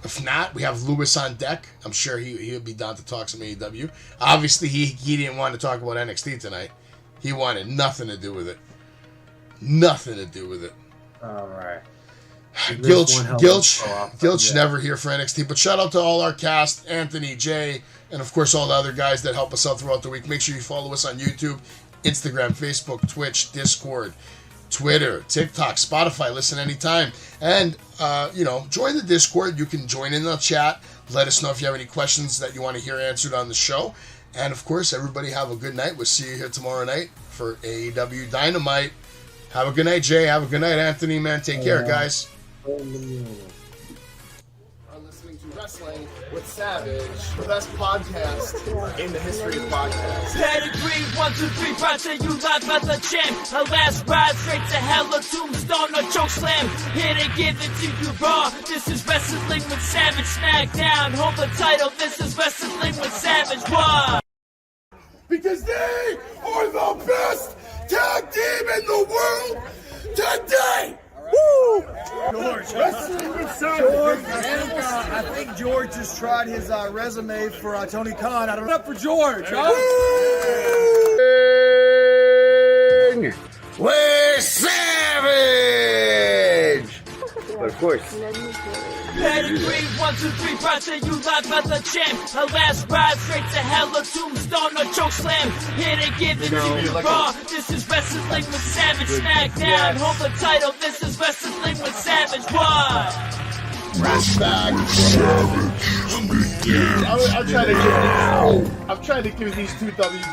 If not, we have Lewis on deck. I'm sure he'll be down to talk some AEW. Obviously, he didn't want to talk about NXT tonight. He wanted nothing to do with it. Nothing to do with it. All right. Gilch never here for NXT. But shout out to all our cast, Anthony, Jay, and of course all the other guys that help us out throughout the week. Make sure you follow us on YouTube, Instagram, Facebook, Twitch, Discord, Twitter, TikTok, Spotify. Listen anytime. And, join the Discord. You can join in the chat. Let us know if you have any questions that you want to hear answered on the show. And, of course, everybody have a good night. We'll see you here tomorrow night for AEW Dynamite. Have a good night, Jay. Have a good night, Anthony, man. Take care, guys. Listening to Wrestling with Savage, the best podcast in the history of podcasts. Pedigree, 1, 2, 3, proud to you live as a champ. Her last ride straight to hell, a tombstone, a choke slam. Here to give it to you raw. This is Wrestling with Savage. Smackdown, hold the title. This is Wrestling with Savage. Why? Because they are the best tag team in the world today! Woo! George, Wrestling with Savage. I think George just tried his resume for Tony Khan. I don't know for George, huh? We're Savage! But of course. Pedigree, 1, 2, 3, proud to you live as a champ. Her last ride straight to hell, a tombstone, a choke slam. Here to give it to you raw. This is Wrestling with Savage. Smackdown, hold the title. This is Wrestling with Savage. Why? I'm trying to give these two W's.